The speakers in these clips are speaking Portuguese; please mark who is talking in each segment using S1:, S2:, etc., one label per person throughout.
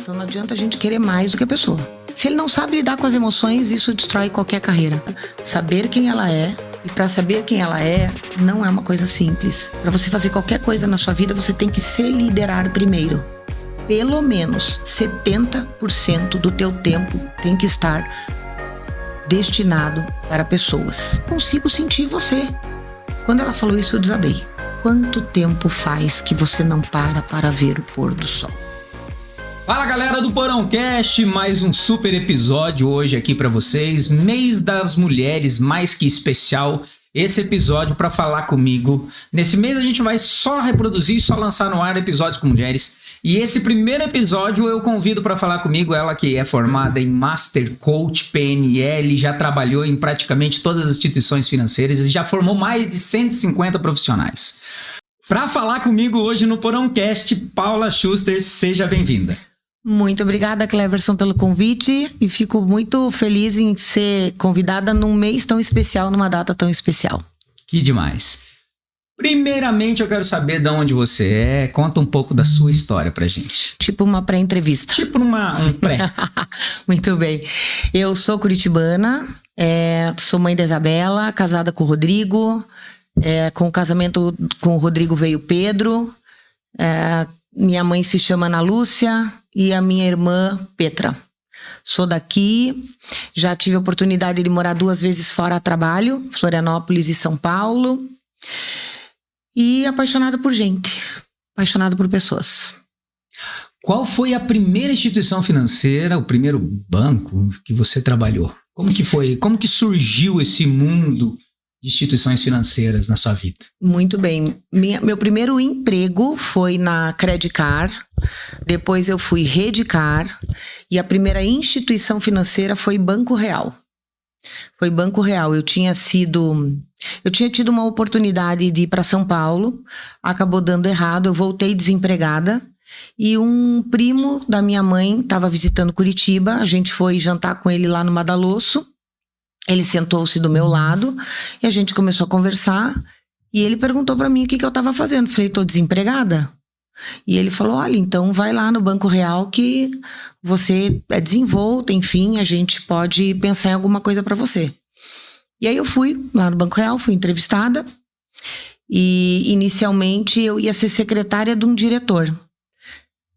S1: Então não adianta a gente querer mais do que a pessoa. Se ele não sabe lidar com as emoções, isso destrói qualquer carreira. Saber quem ela é, e para saber quem ela é, não é uma coisa simples. Para você fazer qualquer coisa na sua vida, você tem que se liderar primeiro. Pelo menos 70% do teu tempo tem que estar destinado para pessoas. Consigo sentir você. Quando ela falou isso, eu desabei. Quanto tempo faz que você não para ver o pôr do sol?
S2: Fala galera do Porãocast, mais um super episódio hoje aqui pra vocês. Mês das Mulheres, mais que especial. Esse episódio pra falar comigo. Nesse mês a gente vai só reproduzir, só lançar no ar episódios com mulheres. E esse primeiro episódio eu convido pra falar comigo ela que é formada em Master Coach, PNL, já trabalhou em praticamente todas as instituições financeiras e já formou mais de 150 profissionais. Pra falar comigo hoje no Porãocast, Paula Schuster, seja bem-vinda.
S1: Muito obrigada, Cleverson, pelo convite e fico muito feliz em ser convidada num mês tão especial, numa data tão especial.
S2: Que demais. Primeiramente, eu quero saber de onde você é. Conta um pouco da sua história pra gente.
S1: Tipo uma pré-entrevista.
S2: Tipo um pré.
S1: Muito bem. Eu sou curitibana, sou mãe da Isabela, casada com o Rodrigo. Com o casamento com o Rodrigo veio o Pedro. Minha mãe se chama Ana Lúcia e a minha irmã Petra. Sou daqui, já tive a oportunidade de morar 2 vezes fora a trabalho, Florianópolis e São Paulo. E apaixonada por gente, apaixonada por pessoas.
S2: Qual foi a primeira instituição financeira, o primeiro banco que você trabalhou? Como que foi? Como que surgiu esse mundo de instituições financeiras na sua vida?
S1: Muito bem. Meu primeiro emprego foi na Credicar, depois eu fui Redicar e a primeira instituição financeira foi Banco Real. Foi Banco Real. Eu tinha tido uma oportunidade de ir para São Paulo, acabou dando errado, eu voltei desempregada e um primo da minha mãe estava visitando Curitiba, a gente foi jantar com ele lá no Madalosso. Ele sentou-se do meu lado e a gente começou a conversar e ele perguntou pra mim o que eu tava fazendo. Eu falei, tô desempregada. E ele falou, olha, então vai lá no Banco Real que você é desenvolta, enfim, a gente pode pensar em alguma coisa pra você. E aí eu fui lá no Banco Real, fui entrevistada e inicialmente eu ia ser secretária de um diretor.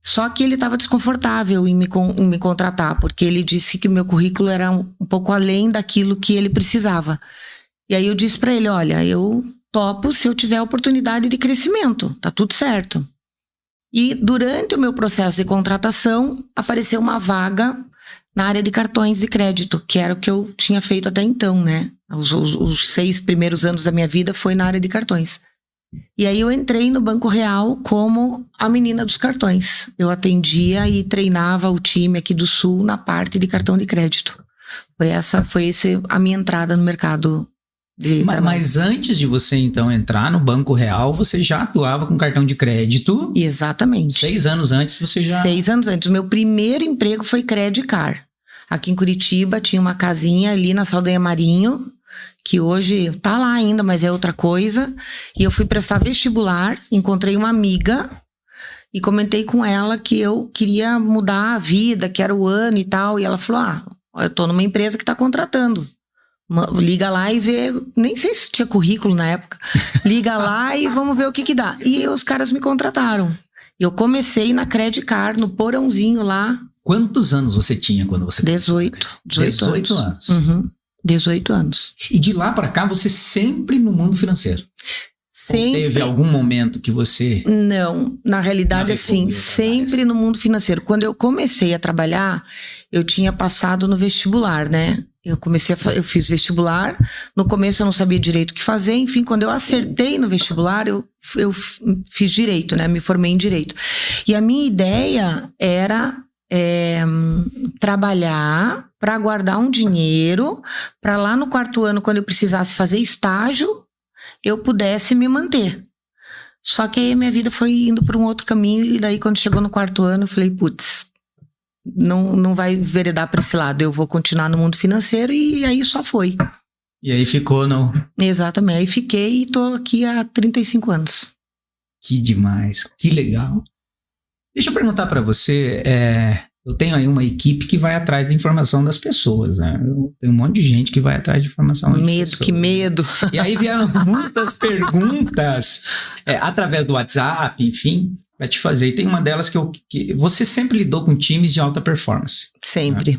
S1: Só que ele estava desconfortável em me contratar, porque ele disse que o meu currículo era um pouco além daquilo que ele precisava. E aí eu disse para ele, olha, eu topo se eu tiver oportunidade de crescimento, tá tudo certo. E durante o meu processo de contratação, apareceu uma vaga na área de cartões de crédito, que era o que eu tinha feito até então, né? Os 6 primeiros anos da minha vida foi na área de cartões. E aí eu entrei no Banco Real como a menina dos cartões. Eu atendia e treinava o time aqui do Sul na parte de cartão de crédito. Foi essa a minha entrada no mercado de trabalho.
S2: Mas antes de você então entrar no Banco Real, você já atuava com cartão de crédito?
S1: Exatamente.
S2: 6 anos antes você já...
S1: 6 anos antes. O meu primeiro emprego foi Credicar. Aqui em Curitiba tinha uma casinha ali na Saldanha Marinho, que hoje tá lá ainda, mas é outra coisa. E eu fui prestar vestibular, encontrei uma amiga e comentei com ela que eu queria mudar a vida, que era o ano e tal. E ela falou, eu tô numa empresa que tá contratando. Liga lá e vê, nem sei se tinha currículo na época. Liga lá e vamos ver o que dá. E os caras me contrataram. Eu comecei na Credicar, no porãozinho lá.
S2: Quantos anos você tinha quando você...
S1: 18
S2: anos.
S1: Uhum. 18 anos.
S2: E de lá pra cá, você sempre no mundo financeiro?
S1: Sempre.
S2: Ou teve algum momento que você...
S1: Não, na realidade assim, sempre no mundo financeiro. Quando eu comecei a trabalhar, eu tinha passado no vestibular, né? Eu fiz vestibular, no começo eu não sabia direito o que fazer, enfim, quando eu acertei no vestibular, eu fiz direito, né? Me formei em direito. E a minha ideia era... trabalhar para guardar um dinheiro para lá no 4º ano, quando eu precisasse fazer estágio, eu pudesse me manter. Só que aí minha vida foi indo para um outro caminho e daí quando chegou no 4º ano eu falei, putz, não vai veredar para esse lado, eu vou continuar no mundo financeiro e aí só foi.
S2: E aí ficou, não?
S1: Exatamente, aí fiquei e tô aqui há 35 anos.
S2: Que demais, que legal. Deixa eu perguntar para você, Eu tenho aí uma equipe que vai atrás da informação das pessoas, né? Eu tenho um monte de gente que vai atrás de informação das pessoas.
S1: Que medo.
S2: E aí vieram muitas perguntas através do WhatsApp, enfim, para te fazer. E tem uma delas que você sempre lidou com times de alta performance.
S1: Sempre.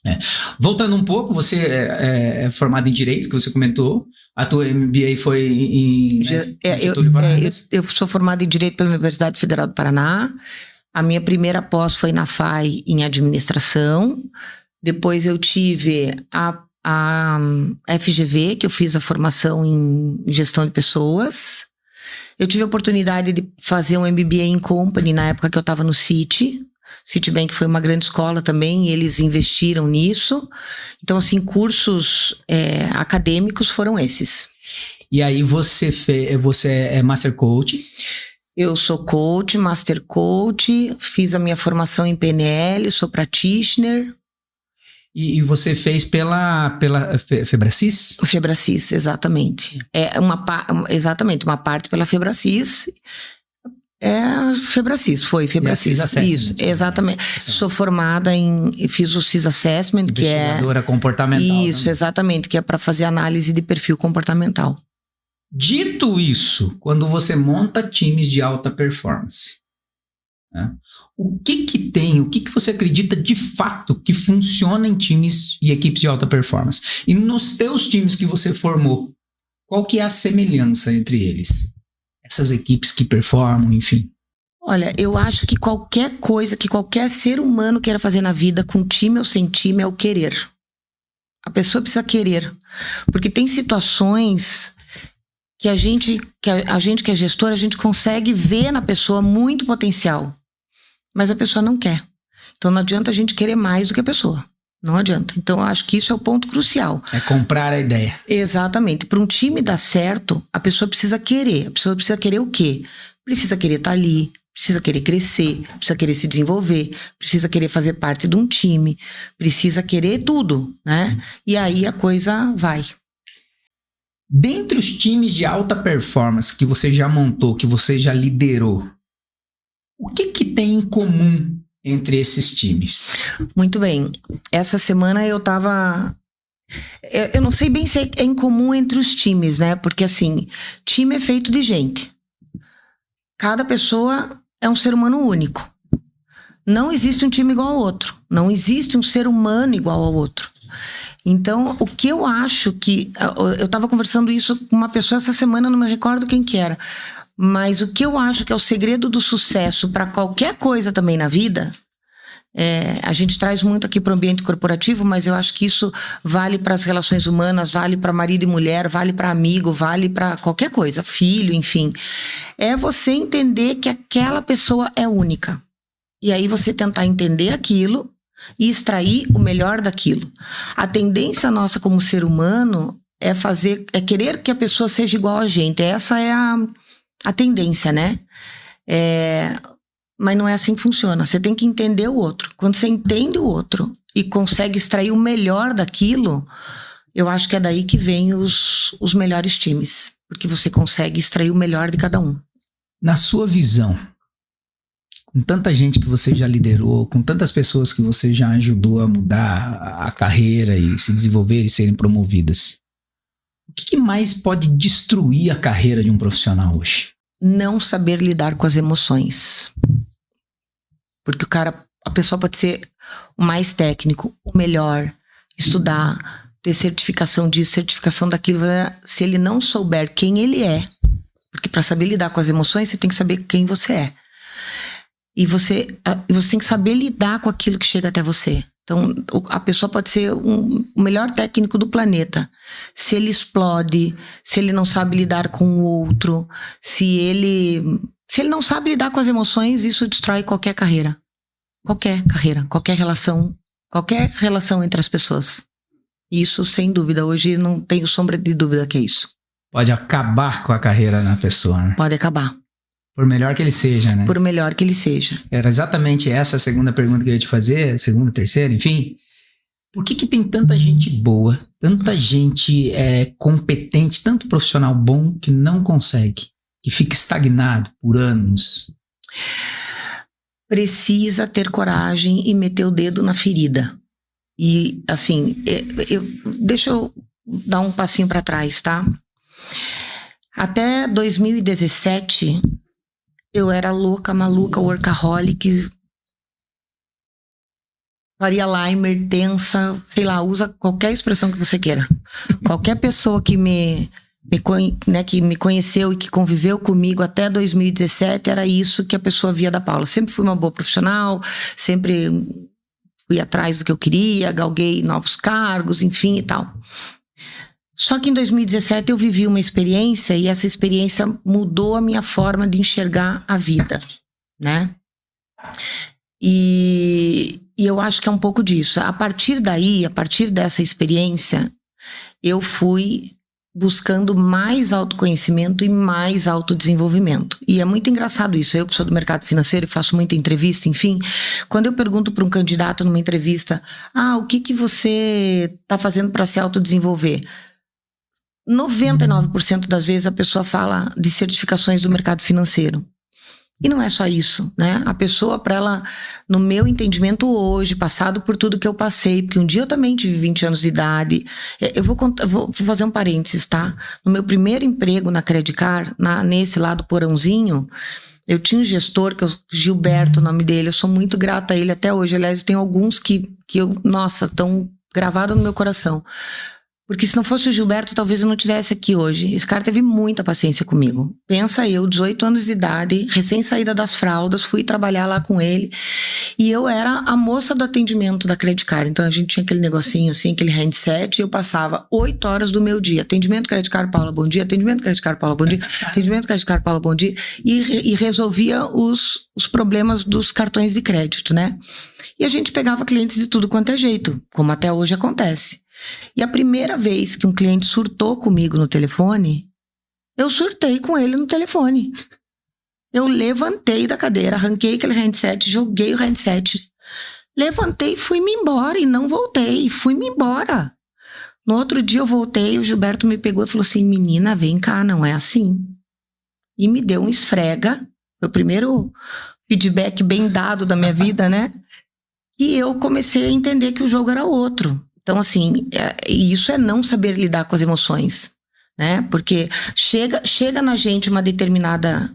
S2: Né? Voltando um pouco, você é formado em Direito, que você comentou. A tua MBA foi em Getúlio Vargas.
S1: Eu sou formada em Direito pela Universidade Federal do Paraná. A minha primeira pós foi na FAI em Administração. Depois eu tive a FGV, que eu fiz a formação em Gestão de Pessoas. Eu tive a oportunidade de fazer um MBA em Company na época que eu estava no Citibank foi uma grande escola também, e eles investiram nisso. Então, assim, cursos acadêmicos foram esses.
S2: E aí você é Master Coach?
S1: Eu sou coach, Master Coach, fiz a minha formação em PNL, sou practitioner.
S2: E você fez pela Febracis?
S1: Febracis, exatamente. Exatamente, uma parte pela Febracis. Febracis, foi Febracis. Isso, exatamente. Sou formada fiz o CIS Assessment, que é...
S2: Investigadora comportamental.
S1: Isso, né? Exatamente, que é para fazer análise de perfil comportamental.
S2: Dito isso, quando você monta times de alta performance, né, o que você acredita de fato que funciona em times e equipes de alta performance? E nos teus times que você formou, qual que é a semelhança entre eles? Essas equipes que performam, enfim.
S1: Olha, eu acho que qualquer coisa que qualquer ser humano queira fazer na vida, com time ou sem time, é o querer. A pessoa precisa querer. Porque tem situações que a gente que é gestor, a gente consegue ver na pessoa muito potencial. Mas a pessoa não quer. Então não adianta a gente querer mais do que a pessoa. Não adianta. Então eu acho que isso é o ponto crucial.
S2: É comprar a ideia.
S1: Exatamente. Para um time dar certo, a pessoa precisa querer. A pessoa precisa querer o quê? Precisa querer estar ali, precisa querer crescer, precisa querer se desenvolver, precisa querer fazer parte de um time, precisa querer tudo, né? E aí a coisa vai.
S2: Dentre os times de alta performance que você já montou, que você já liderou, o que tem em comum entre esses times?
S1: Muito bem. Essa semana eu tava... Eu não sei bem se é em comum entre os times, né? Porque, assim, time é feito de gente. Cada pessoa é um ser humano único. Não existe um time igual ao outro. Não existe um ser humano igual ao outro. Então, o que eu acho que... Eu tava conversando isso com uma pessoa essa semana, não me recordo quem que era. Mas o que eu acho que é o segredo do sucesso para qualquer coisa também na vida... a gente traz muito aqui para o ambiente corporativo, mas eu acho que isso vale para as relações humanas, vale para marido e mulher, vale para amigo, vale para qualquer coisa, filho, enfim. É você entender que aquela pessoa é única. E aí você tentar entender aquilo e extrair o melhor daquilo. A tendência nossa como ser humano é querer que a pessoa seja igual a gente. Essa é a tendência, né? Mas não é assim que funciona. Você tem que entender o outro. Quando você entende o outro e consegue extrair o melhor daquilo, eu acho que é daí que vem os melhores times. Porque você consegue extrair o melhor de cada um.
S2: Na sua visão, com tanta gente que você já liderou, com tantas pessoas que você já ajudou a mudar a carreira e se desenvolver e serem promovidas, o que mais pode destruir a carreira de um profissional hoje?
S1: Não saber lidar com as emoções. Porque a pessoa pode ser o mais técnico, o melhor, estudar, ter certificação disso, certificação daquilo. Se ele não souber quem ele é, porque para saber lidar com as emoções, você tem que saber quem você é. E você tem que saber lidar com aquilo que chega até você. Então, a pessoa pode ser o melhor técnico do planeta. Se ele explode, se ele não sabe lidar com o outro, se ele não sabe lidar com as emoções, isso destrói qualquer carreira. Qualquer carreira, qualquer relação entre as pessoas. Isso, sem dúvida, hoje não tenho sombra de dúvida que é isso.
S2: Pode acabar com a carreira na pessoa, né?
S1: Pode acabar.
S2: Por melhor que ele seja, né?
S1: Por melhor que ele seja.
S2: Era exatamente essa a segunda pergunta que eu ia te fazer, segunda, terceira, enfim. Por que tem tanta gente boa, tanta gente competente, tanto profissional bom que não consegue, que fica estagnado por anos?
S1: precisa ter coragem e meter o dedo na ferida. E, assim, deixa eu dar um passinho para trás, tá? Até 2017, eu era louca, maluca, workaholic, Faria Limer, tensa, sei lá, usa qualquer expressão que você queira. Qualquer pessoa que que me conheceu e que conviveu comigo até 2017, era isso que a pessoa via da Paula. Sempre fui uma boa profissional, sempre fui atrás do que eu queria, galguei novos cargos, enfim e tal. Só que em 2017 eu vivi uma experiência e essa experiência mudou a minha forma de enxergar a vida, né? E eu acho que é um pouco disso. A partir daí, a partir dessa experiência, eu fui buscando mais autoconhecimento e mais autodesenvolvimento. E é muito engraçado isso. Eu que sou do mercado financeiro e faço muita entrevista, enfim, quando eu pergunto para um candidato numa entrevista, o que você está fazendo para se autodesenvolver? 99% das vezes a pessoa fala de certificações do mercado financeiro. E não é só isso, né? A pessoa, para ela, no meu entendimento hoje, passado por tudo que eu passei, porque um dia eu também tive 20 anos de idade. Eu vou fazer um parênteses, tá? No meu primeiro emprego na Credicar, nesse lá do porãozinho, eu tinha um gestor, que é o Gilberto, o nome dele. Eu sou muito grata a ele até hoje. Aliás, eu tenho alguns que estão gravados no meu coração. Porque se não fosse o Gilberto, talvez eu não estivesse aqui hoje. Esse cara teve muita paciência comigo. Pensa eu, 18 anos de idade, recém-saída das fraldas, fui trabalhar lá com ele. E eu era a moça do atendimento da Credicar. Então a gente tinha aquele negocinho assim, aquele handset, e eu passava 8 horas do meu dia. Atendimento Credicar, Paula, bom dia. Atendimento Credicar, Paula, bom dia. Atendimento Credicar, Paula, bom dia. E resolvia os problemas dos cartões de crédito, né? E a gente pegava clientes de tudo quanto é jeito, como até hoje acontece. E a primeira vez que um cliente surtou comigo no telefone, eu surtei com ele no telefone. Eu levantei da cadeira, arranquei aquele handset, joguei o handset, levantei e fui-me embora e não voltei, fui-me embora. No outro dia eu voltei, o Gilberto me pegou e falou assim, menina, vem cá, não é assim. E me deu um esfrega, foi o primeiro feedback bem dado da minha vida, né? E eu comecei a entender que o jogo era outro. Então, assim, isso é não saber lidar com as emoções, né? Porque chega na gente uma determinada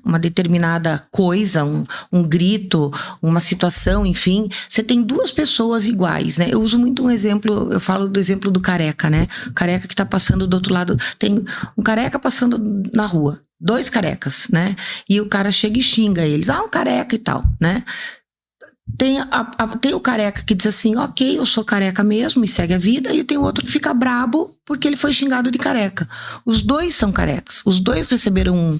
S1: coisa, um grito, uma situação, enfim. Você tem duas pessoas iguais, né? Eu uso muito um exemplo, eu falo do exemplo do careca, né? O careca que tá passando do outro lado. Tem um careca passando na rua, 2 carecas, né? E o cara chega e xinga eles. Um careca e tal, né? Tem o careca que diz assim, ok, eu sou careca mesmo e segue a vida, e tem o outro que fica brabo porque ele foi xingado de careca. Os dois são carecas, os dois receberam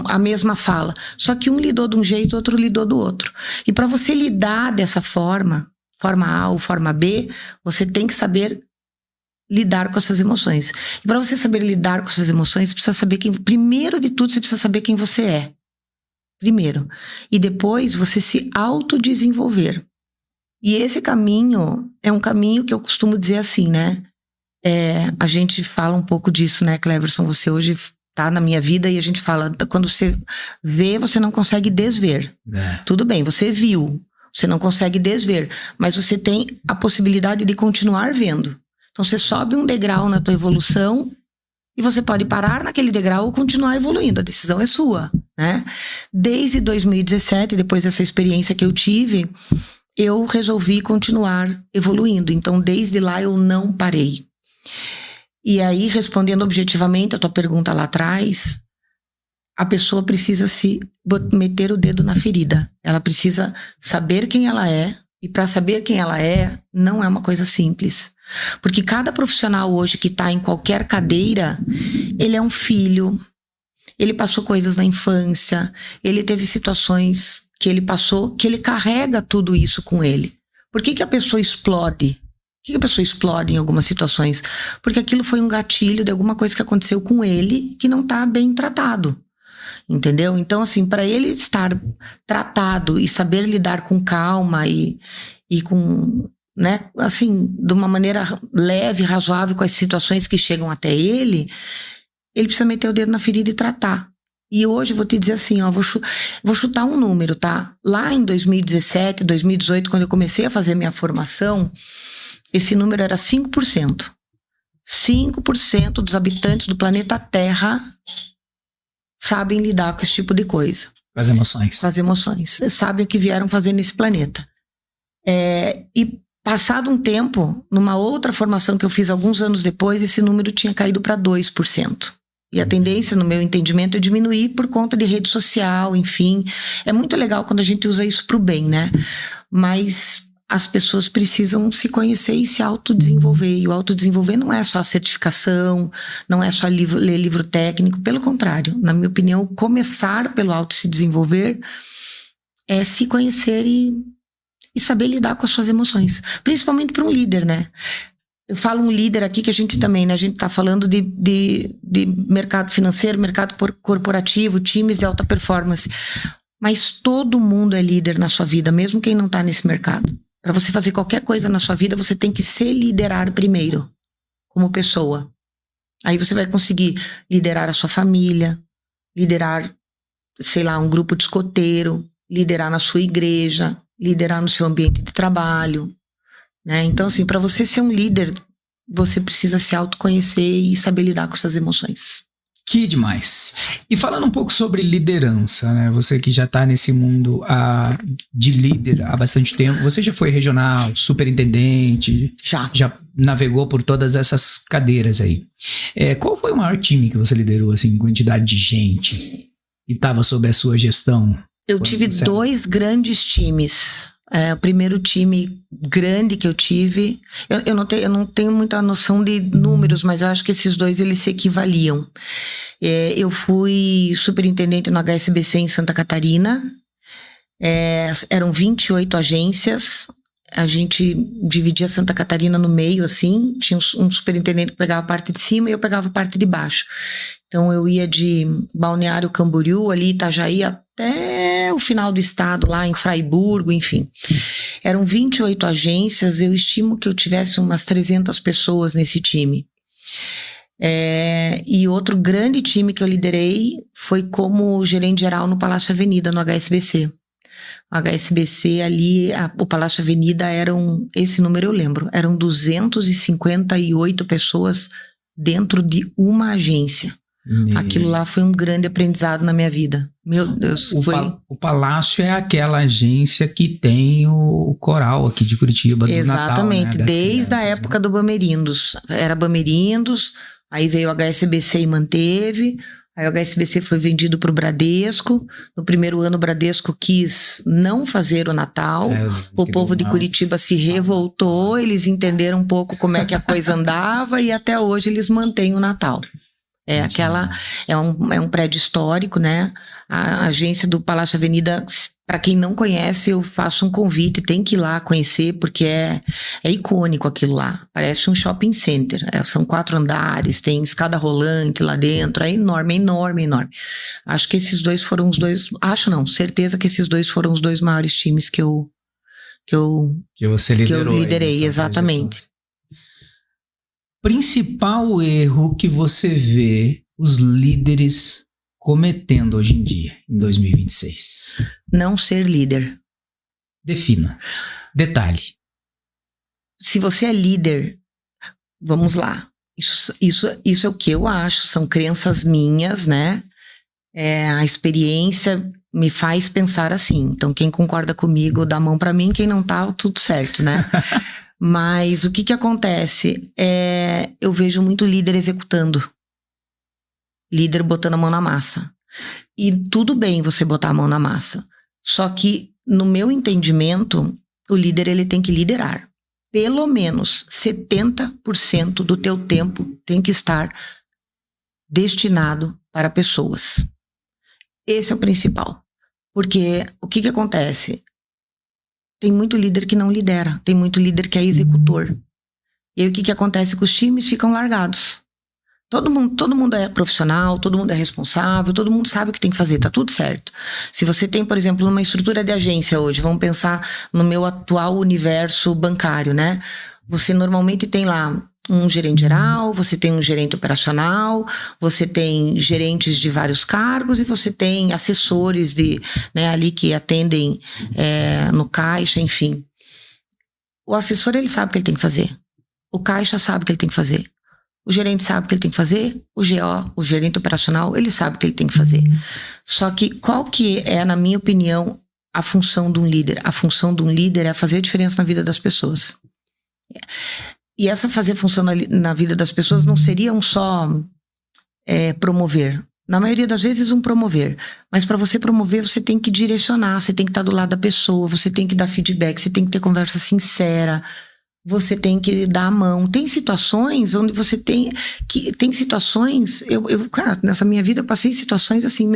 S1: a mesma fala, só que um lidou de um jeito, o outro lidou do outro. E para você lidar dessa forma A ou forma B, você tem que saber lidar com essas emoções. E para você saber lidar com essas emoções, você precisa saber primeiro de tudo, você precisa saber quem você é. Primeiro. E depois você se autodesenvolver. E esse caminho é um caminho que eu costumo dizer assim, né? A gente fala um pouco disso, né, Cleverson? Você hoje tá na minha vida e a gente fala, quando você vê, você não consegue desver. Tudo bem, você viu, você não consegue desver, mas você tem a possibilidade de continuar vendo. Então você sobe um degrau na tua evolução e você pode parar naquele degrau ou continuar evoluindo. A decisão é sua, né? Desde 2017, depois dessa experiência que eu tive, eu resolvi continuar evoluindo. Então, desde lá, eu não parei. E aí, respondendo objetivamente a tua pergunta lá atrás, a pessoa precisa meter o dedo na ferida. Ela precisa saber quem ela é. E para saber quem ela é, não é uma coisa simples. Porque cada profissional hoje que está em qualquer cadeira, ele é um filho, ele passou coisas na infância, ele teve situações que ele passou, que ele carrega tudo isso com ele. Por que a pessoa explode? Por que a pessoa explode em algumas situações? Porque aquilo foi um gatilho de alguma coisa que aconteceu com ele que não está bem tratado. Entendeu? Então, assim, para ele estar tratado e saber lidar com calma e com, né, assim, de uma maneira leve, razoável com as situações que chegam até ele precisa meter o dedo na ferida e tratar. E hoje eu vou te dizer assim, ó, vou chutar um número, tá? Lá em 2017, 2018, quando eu comecei a fazer minha formação, esse número era 5%. 5% dos habitantes do planeta Terra sabem lidar com esse tipo de coisa.
S2: Com as emoções.
S1: Com as emoções. Sabem o que vieram fazer nesse planeta. E passado um tempo, numa outra formação que eu fiz alguns anos depois, esse número tinha caído para 2%. E a tendência, no meu entendimento, é diminuir por conta de rede social, enfim. É muito legal quando a gente usa isso pro bem, né? Mas as pessoas precisam se conhecer e se autodesenvolver. E o autodesenvolver não é só certificação, não é só ler livro técnico. Pelo contrário, na minha opinião, começar pelo auto se desenvolver é se conhecer e saber lidar com as suas emoções. Principalmente para um líder, né? Eu falo um líder aqui que a gente também, né? A gente tá falando de mercado financeiro, mercado corporativo, times de alta performance. Mas todo mundo é líder na sua vida, mesmo quem não tá nesse mercado. Para você fazer qualquer coisa na sua vida, você tem que se liderar primeiro, como pessoa. Aí você vai conseguir liderar a sua família, liderar, sei lá, um grupo de escoteiro, liderar na sua igreja, liderar no seu ambiente de trabalho, né? Então, assim, para você ser um líder, você precisa se autoconhecer e saber lidar com suas emoções.
S2: Que demais. E falando um pouco sobre liderança, né? Você que já tá nesse mundo de líder há bastante tempo, você já foi regional, superintendente? Já navegou por todas essas cadeiras aí. Qual foi o maior time que você liderou, assim, quantidade de gente e estava sob a sua gestão?
S1: Eu tive 2 grandes times. O primeiro time grande que eu tive, eu não tenho muita noção de números, mas eu acho que esses 2 eles se equivaliam. Eu fui superintendente no HSBC em Santa Catarina. Eram 28 agências. A gente dividia Santa Catarina no meio, assim. Tinha um superintendente que pegava a parte de cima e eu pegava a parte de baixo. Então eu ia de Balneário Camboriú, ali Itajaí, até o final do estado, lá em Fraiburgo, enfim. Eram 28 agências, eu estimo que eu tivesse umas 300 pessoas nesse time. E outro grande time que eu liderei foi como gerente geral no Palácio Avenida, no HSBC. O HSBC ali, o Palácio Avenida esse número eu lembro, eram 258 pessoas dentro de uma agência. Aquilo lá foi um grande aprendizado na minha vida. Meu Deus,
S2: o Palácio é aquela agência que tem o coral aqui de Curitiba do
S1: Exatamente,
S2: Natal, né?
S1: Desde a época do Bamerindos. Era Bamerindos, aí veio o HSBC e manteve. Aí o HSBC foi vendido para o Bradesco. No primeiro ano o Bradesco quis não fazer o Natal. O povo de Curitiba se revoltou, eles entenderam um pouco como é que a coisa andava e até hoje eles mantêm o Natal. É um prédio histórico, né? A agência do Palácio Avenida, para quem não conhece, eu faço um convite, tem que ir lá conhecer, porque é icônico aquilo lá. Parece um shopping center. São 4 andares, tem escada rolante lá dentro, é enorme, enorme, enorme. Acho que esses 2 foram os 2. Acho não, certeza que esses 2 foram os 2 maiores times que
S2: você liderou,
S1: que eu liderei, exatamente.
S2: Principal erro que você vê os líderes cometendo hoje em dia, em 2026?
S1: Não ser líder.
S2: Defina. Detalhe.
S1: Se você é líder, vamos lá. Isso é o que eu acho, são crenças minhas, né? A experiência me faz pensar assim. Então, quem concorda comigo, dá a mão pra mim, quem não tá, tudo certo, né? Mas o que acontece? Eu vejo muito líder executando. Líder botando a mão na massa. E tudo bem você botar a mão na massa. Só que, no meu entendimento, o líder ele tem que liderar. Pelo menos 70% do teu tempo tem que estar destinado para pessoas. Esse é o principal. Porque o que acontece? Tem muito líder que não lidera, tem muito líder que é executor. E aí o que acontece com os times? Ficam largados. Todo mundo é profissional, todo mundo é responsável, todo mundo sabe o que tem que fazer, tá tudo certo. Se você tem, por exemplo, uma estrutura de agência hoje, vamos pensar no meu atual universo bancário, né? Você normalmente tem lá um gerente geral, você tem um gerente operacional, você tem gerentes de vários cargos e você tem assessores ali que atendem no caixa, enfim. O assessor, ele sabe o que ele tem que fazer. O caixa sabe o que ele tem que fazer. O gerente sabe o que ele tem que fazer. O GO, o gerente operacional, ele sabe o que ele tem que fazer. Só que qual que é, na minha opinião, a função de um líder? A função de um líder é fazer a diferença na vida das pessoas. E essa fazer função na vida das pessoas não seria só promover. Na maioria das vezes, promover. Mas para você promover, você tem que direcionar, você tem que estar do lado da pessoa, você tem que dar feedback, você tem que ter conversa sincera, você tem que dar a mão. Tem situações onde você tem situações... Cara, nessa minha vida eu passei situações assim,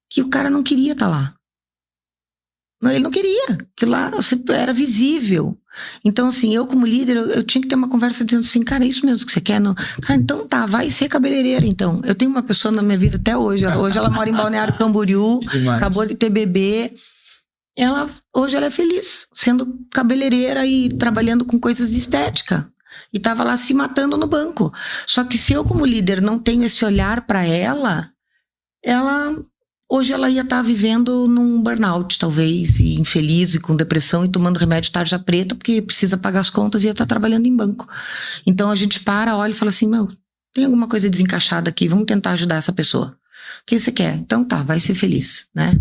S1: que o cara não queria estar lá. Ele não queria, que lá era visível. Então, assim, eu como líder, eu tinha que ter uma conversa dizendo assim, cara, é isso mesmo que você quer? Não? Cara, então tá, vai ser cabeleireira, então. Eu tenho uma pessoa na minha vida até hoje. Hoje ela mora em Balneário Camboriú, acabou de ter bebê. Hoje ela é feliz sendo cabeleireira e trabalhando com coisas de estética. E tava lá se matando no banco. Só que se eu como líder não tenho esse olhar para ela, hoje ela ia estar vivendo num burnout, talvez, e infeliz, e com depressão, e tomando remédio tarja preta, porque precisa pagar as contas e ia estar trabalhando em banco. Então a gente olha e fala assim, tem alguma coisa desencaixada aqui, vamos tentar ajudar essa pessoa. O que você quer? Então tá, vai ser feliz, né?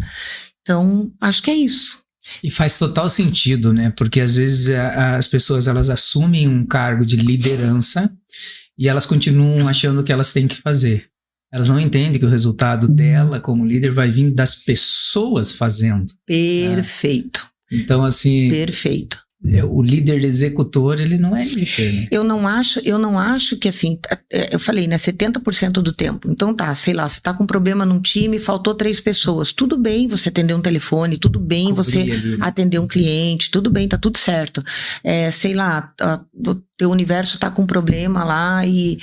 S1: Então, acho que é isso.
S2: E faz total sentido, né? Porque às vezes as pessoas, elas assumem um cargo de liderança e elas continuam achando que elas têm que fazer. Elas não entendem que o resultado dela como líder vai vir das pessoas fazendo.
S1: Perfeito.
S2: Então, assim...
S1: Perfeito.
S2: O líder executor, ele não é líder, né?
S1: Eu não acho que, assim, eu falei, né, 70% do tempo. Então tá, sei lá, você tá com um problema num time, faltou 3 pessoas. Tudo bem você atender um telefone, tudo bem você ali, né? Atender um cliente, tudo bem, tá tudo certo. Sei lá, o teu universo tá com um problema lá de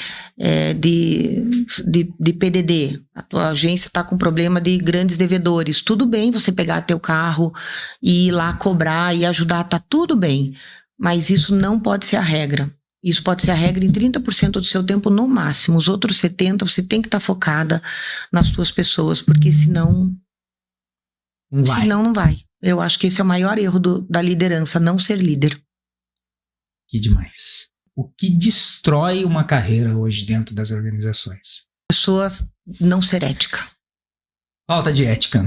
S1: PDD. A tua agência tá com um problema de grandes devedores. Tudo bem você pegar teu carro e ir lá cobrar e ajudar, tá tudo bem. Mas isso não pode ser a regra. Isso pode ser a regra em 30% do seu tempo no máximo. Os outros 70% você tem que estar focada nas suas pessoas, porque senão não vai. Eu acho que esse é o maior erro da liderança, não ser líder.
S2: Que demais. O que destrói uma carreira hoje dentro das organizações?
S1: Pessoas não ser ética.
S2: Falta de ética.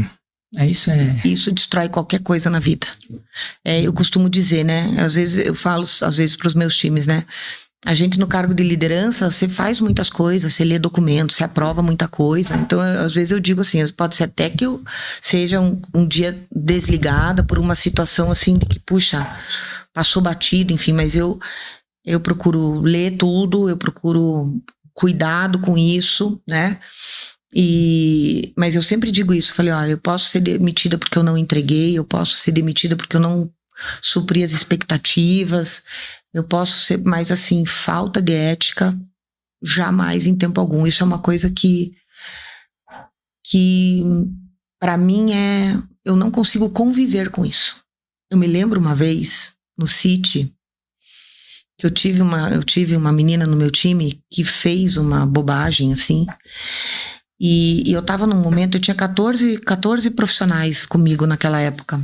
S2: Isso
S1: destrói qualquer coisa na vida. Eu costumo dizer, né? Às vezes eu falo, para os meus times, né? A gente no cargo de liderança, você faz muitas coisas, você lê documentos, você aprova muita coisa. Então, às vezes eu digo assim, pode ser até que eu seja um dia desligada por uma situação assim, de que, puxa, passou batido, enfim, mas eu procuro ler tudo, eu procuro cuidado com isso, né? Mas eu sempre digo isso, falei, olha, eu posso ser demitida porque eu não entreguei, eu posso ser demitida porque eu não supri as expectativas, eu posso ser, mas assim, falta de ética, jamais em tempo algum. Isso é uma coisa que para mim eu não consigo conviver com isso. Eu me lembro uma vez, no City, que eu tive uma menina no meu time que fez uma bobagem, assim, e eu tava num momento, eu tinha 14 profissionais comigo naquela época.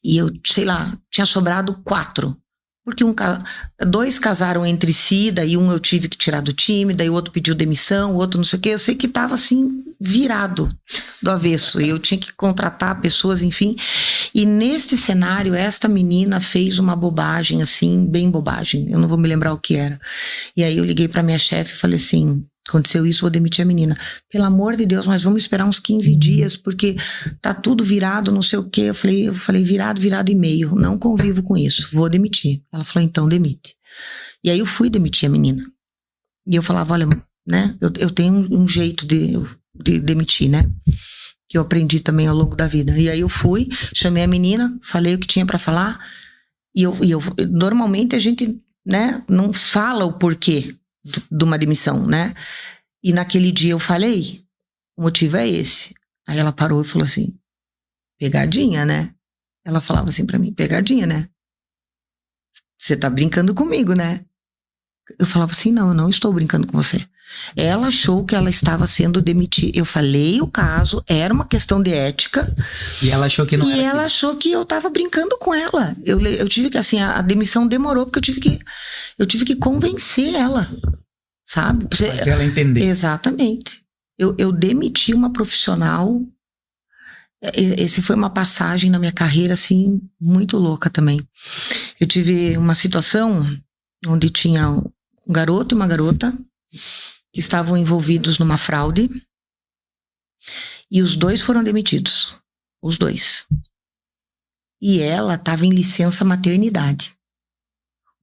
S1: E eu, sei lá, tinha sobrado 4. Porque 2 casaram entre si, daí um eu tive que tirar do time, daí o outro pediu demissão, o outro não sei o quê. Eu sei que tava assim, virado do avesso. E eu tinha que contratar pessoas, enfim. E nesse cenário, esta menina fez uma bobagem, assim, bem bobagem. Eu não vou me lembrar o que era. E aí eu liguei pra minha chefe e falei assim, aconteceu isso, vou demitir a menina. Pelo amor de Deus, mas vamos esperar uns 15 dias, porque tá tudo virado, não sei o quê. Eu falei virado e meio. Não convivo com isso, vou demitir. Ela falou, então demite. E aí eu fui demitir a menina. E eu falava, olha, né, eu tenho um jeito de demitir, né, que eu aprendi também ao longo da vida. E aí eu fui, chamei a menina, falei o que tinha pra falar, e eu normalmente a gente, né, não fala o porquê de uma demissão, né? E naquele dia eu falei, o motivo é esse. Aí ela parou e falou assim, pegadinha, né? Ela falava assim pra mim, pegadinha, né? Você tá brincando comigo, né? Eu falava assim, não, eu não estou brincando com você. Ela achou que ela estava sendo demitida. Eu falei o caso, era uma questão de ética.
S2: E ela achou que não era.
S1: E ela achou que eu estava brincando com ela. Eu tive que, assim, a demissão demorou porque eu tive que convencer ela, sabe?
S2: Fazer ela entender.
S1: Exatamente. Eu demiti uma profissional. Esse foi uma passagem na minha carreira, assim, muito louca também. Eu tive uma situação onde tinha um garoto e uma garota que estavam envolvidos numa fraude e os dois foram demitidos. Os dois. E ela estava em licença maternidade.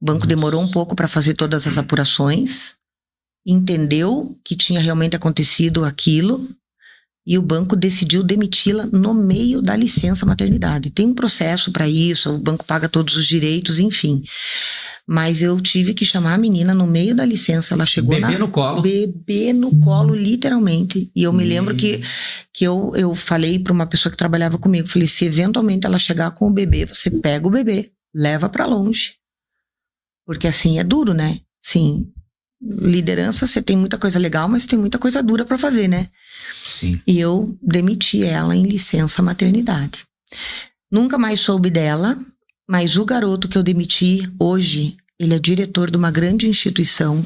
S1: O banco demorou um pouco para fazer todas as apurações, entendeu que tinha realmente acontecido aquilo e o banco decidiu demiti-la no meio da licença maternidade. Tem um processo para isso, o banco paga todos os direitos, enfim. Mas eu tive que chamar a menina no meio da licença. Ela chegou
S2: no colo.
S1: Bebê no colo, literalmente. E eu me lembro que eu falei para uma pessoa que trabalhava comigo, falei, se eventualmente ela chegar com o bebê, você pega o bebê, leva para longe. Porque assim, é duro, né? Sim, liderança, você tem muita coisa legal, mas tem muita coisa dura para fazer, né?
S2: Sim.
S1: E eu demiti ela em licença maternidade. Nunca mais soube dela. Mas o garoto que eu demiti hoje, ele é diretor de uma grande instituição.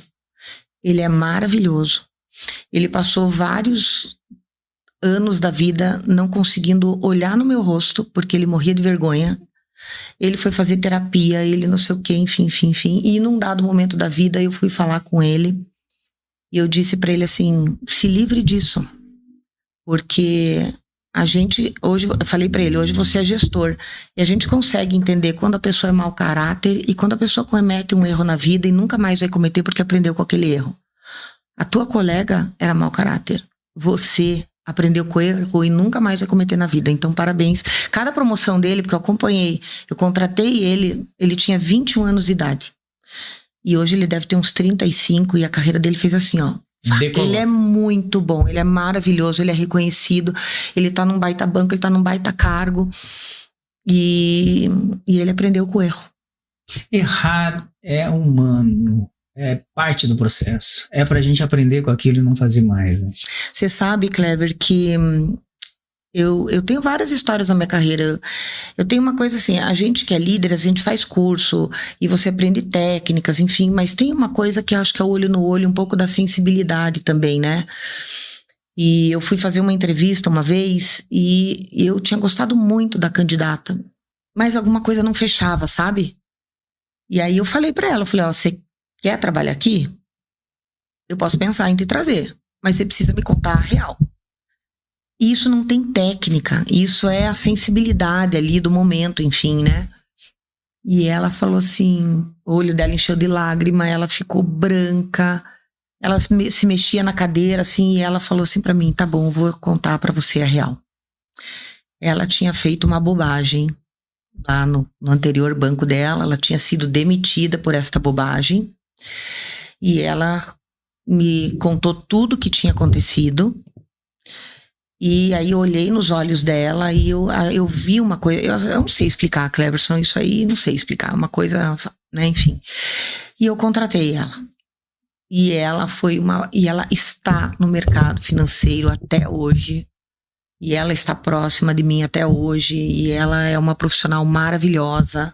S1: Ele é maravilhoso. Ele passou vários anos da vida não conseguindo olhar no meu rosto, porque ele morria de vergonha. Ele foi fazer terapia, ele não sei o quê, enfim. E num dado momento da vida, eu fui falar com ele. E eu disse pra ele assim, se livre disso. Porque... hoje, eu falei pra ele, hoje você é gestor, e a gente consegue entender quando a pessoa é mau caráter e quando a pessoa comete um erro na vida e nunca mais vai cometer porque aprendeu com aquele erro. A tua colega era mau caráter, você aprendeu com o erro e nunca mais vai cometer na vida, então parabéns. Cada promoção dele, porque eu acompanhei, eu contratei ele tinha 21 anos de idade, e hoje ele deve ter uns 35 e a carreira dele fez assim, ó. Decolou. Ele é muito bom, ele é maravilhoso, ele é reconhecido, ele tá num baita banco, ele tá num baita cargo e ele aprendeu com o erro.
S2: Errar é humano, é parte do processo, é pra gente aprender com aquilo e não fazer mais, né?
S1: Você sabe, Clever, que eu tenho várias histórias na minha carreira. Eu tenho uma coisa assim, a gente que é líder, a gente faz curso e você aprende técnicas, enfim, mas tem uma coisa que eu acho que é o olho no olho, um pouco da sensibilidade também, né? E eu fui fazer uma entrevista uma vez e eu tinha gostado muito da candidata, mas alguma coisa não fechava, sabe? E aí eu falei pra ela, ó, você quer trabalhar aqui? Eu posso pensar em te trazer, mas você precisa me contar a real. Isso não tem técnica, isso é a sensibilidade ali do momento, enfim, né? E ela falou assim, o olho dela encheu de lágrima, ela ficou branca, ela se mexia na cadeira, assim, e ela falou assim pra mim, tá bom, vou contar pra você a real. Ela tinha feito uma bobagem lá no anterior banco dela, ela tinha sido demitida por esta bobagem, e ela me contou tudo o que tinha acontecido. E aí eu olhei nos olhos dela e eu vi uma coisa, eu não sei explicar, Cleverson, isso aí não sei explicar, uma coisa, né, enfim. E eu contratei ela. E ela está no mercado financeiro até hoje. E ela está próxima de mim até hoje. E ela é uma profissional maravilhosa.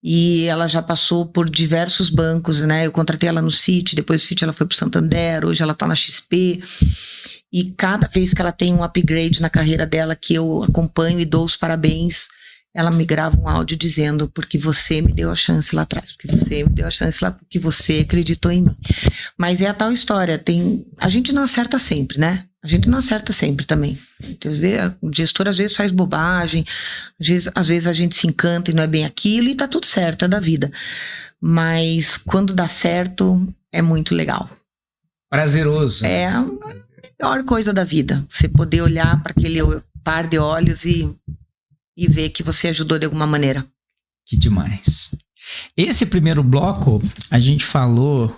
S1: E ela já passou por diversos bancos, né? Eu contratei ela no Citi, depois do Citi ela foi pro Santander, hoje ela tá na XP. E cada vez que ela tem um upgrade na carreira dela, que eu acompanho e dou os parabéns, ela me grava um áudio dizendo, porque você me deu a chance lá atrás, porque você me deu a chance lá, porque você acreditou em mim. Mas é a tal história, a gente não acerta sempre, né? A gente não acerta sempre também. O gestor às vezes faz bobagem, às vezes a gente se encanta e não é bem aquilo, e tá tudo certo, é da vida. Mas quando dá certo, é muito legal.
S2: Prazeroso.
S1: É a melhor coisa da vida. Você poder olhar para aquele par de olhos e ver que você ajudou de alguma maneira.
S2: Que demais. Esse primeiro bloco, a gente falou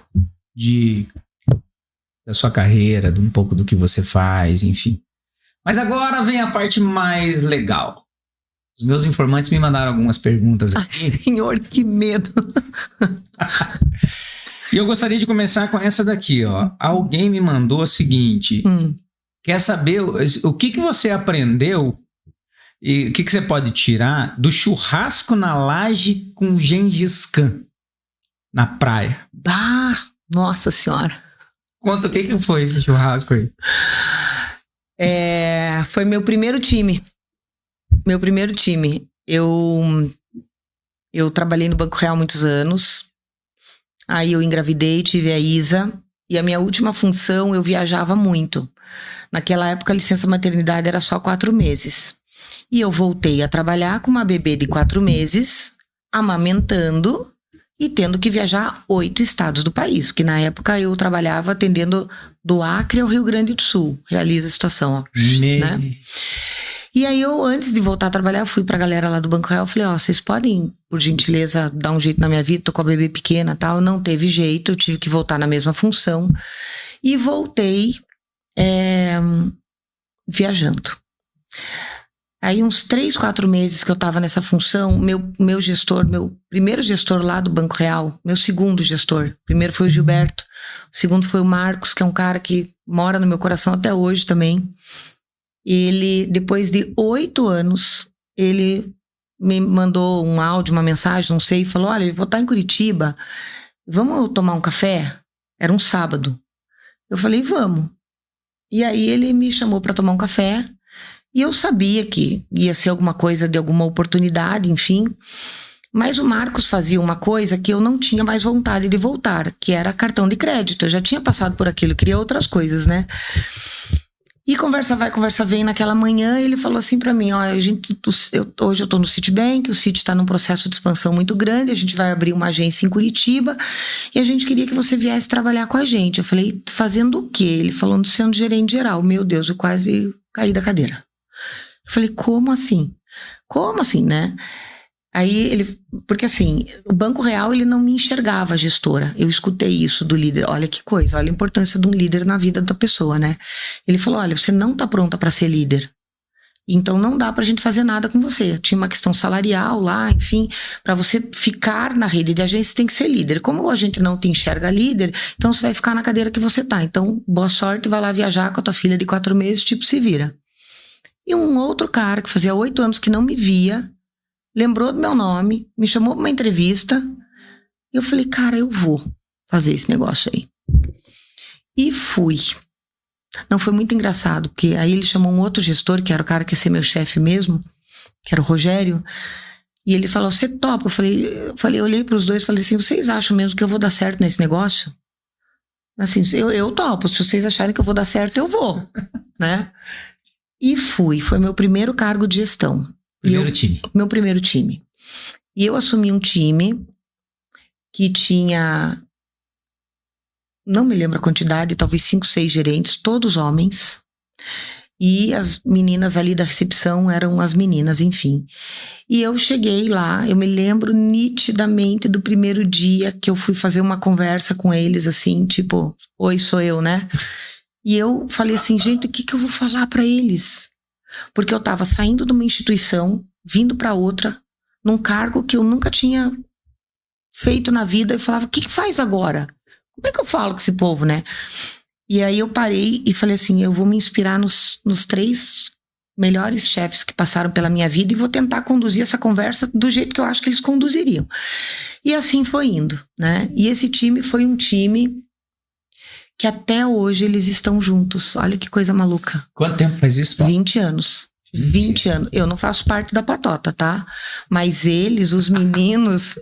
S2: da sua carreira, de um pouco do que você faz, enfim. Mas agora vem a parte mais legal. Os meus informantes me mandaram algumas perguntas aqui.
S1: Ai, senhor, que medo.
S2: E eu gostaria de começar com essa daqui, ó. Alguém me mandou o seguinte. Quer saber o que você aprendeu e o que você pode tirar do churrasco na laje com Gengis Khan na praia?
S1: Nossa Senhora.
S2: Conta o que foi esse churrasco aí.
S1: Foi meu primeiro time. Eu trabalhei no Banco Real há muitos anos. Aí eu engravidei, tive a Isa. E a minha última função, eu viajava muito. Naquela época, a licença maternidade era só 4 meses. E eu voltei a trabalhar com uma bebê de 4 meses, amamentando e tendo que viajar 8 estados do país. Que na época eu trabalhava atendendo do Acre ao Rio Grande do Sul. Realiza a situação, ó. Né? E aí eu, antes de voltar a trabalhar, eu fui pra galera lá do Banco Real. Falei, vocês podem, por gentileza, dar um jeito na minha vida? Tô com a bebê pequena e tal. Não teve jeito, eu tive que voltar na mesma função. E voltei viajando. Aí uns 3, 4 meses que eu tava nessa função, meu gestor, meu primeiro gestor lá do Banco Real, meu segundo gestor, primeiro foi o Gilberto, o segundo foi o Marcos, que é um cara que mora no meu coração até hoje também. Ele, depois de 8 anos, ele me mandou um áudio, uma mensagem, não sei, e falou, olha, eu vou estar em Curitiba, vamos tomar um café? Era um sábado. Eu falei, vamos. E aí ele me chamou para tomar um café, e eu sabia que ia ser alguma coisa de alguma oportunidade, enfim. Mas o Marcos fazia uma coisa que eu não tinha mais vontade de voltar, que era cartão de crédito. Eu já tinha passado por aquilo, queria outras coisas, né? E conversa vai, conversa vem. Naquela manhã ele falou assim pra mim, hoje eu tô no Citibank, o Citi tá num processo de expansão muito grande, a gente vai abrir uma agência em Curitiba e a gente queria que você viesse trabalhar com a gente. Eu falei, fazendo o quê? Ele falou, sendo gerente geral. Meu Deus, eu quase caí da cadeira. Eu falei, como assim? Como assim, né? Aí ele, porque assim, o Banco Real, ele não me enxergava gestora. Eu escutei isso do líder. Olha que coisa, olha a importância de um líder na vida da pessoa, né? Ele falou, olha, você não tá pronta para ser líder. Então não dá pra gente fazer nada com você. Tinha uma questão salarial lá, enfim, para você ficar na rede de agência, você tem que ser líder. Como a gente não te enxerga líder, então você vai ficar na cadeira que você tá. Então, boa sorte, vai lá viajar com a tua filha de 4 meses, tipo, se vira. E um outro cara que fazia 8 anos que não me via, lembrou do meu nome, me chamou pra uma entrevista. E eu falei, cara, eu vou fazer esse negócio aí. E fui. Não, foi muito engraçado, porque aí ele chamou um outro gestor, que era o cara que ia ser meu chefe mesmo, que era o Rogério, e ele falou, você topa? Eu olhei pros dois e falei assim, vocês acham mesmo que eu vou dar certo nesse negócio? Assim, eu topo, se vocês acharem que eu vou dar certo, eu vou, né? E fui, foi meu primeiro cargo de gestão.
S2: Time.
S1: Meu primeiro time. E eu assumi um time que tinha, não me lembro a quantidade, talvez 5, 6 gerentes, todos homens. E as meninas ali da recepção eram as meninas, enfim. E eu cheguei lá, eu me lembro nitidamente do primeiro dia que eu fui fazer uma conversa com eles, assim, tipo, oi, sou eu, né? E eu falei assim, gente, o que eu vou falar pra eles? Porque eu tava saindo de uma instituição, vindo pra outra, num cargo que eu nunca tinha feito na vida. Eu falava, o que faz agora? Como é que eu falo com esse povo, né? E aí eu parei e falei assim, eu vou me inspirar nos 3 melhores chefes que passaram pela minha vida e vou tentar conduzir essa conversa do jeito que eu acho que eles conduziriam. E assim foi indo, né? E esse time foi um time que até hoje eles estão juntos. Olha que coisa maluca.
S2: Quanto tempo faz isso, Paulo?
S1: 20 anos. 20 anos. Eu não faço parte da patota, tá? Mas eles, os meninos...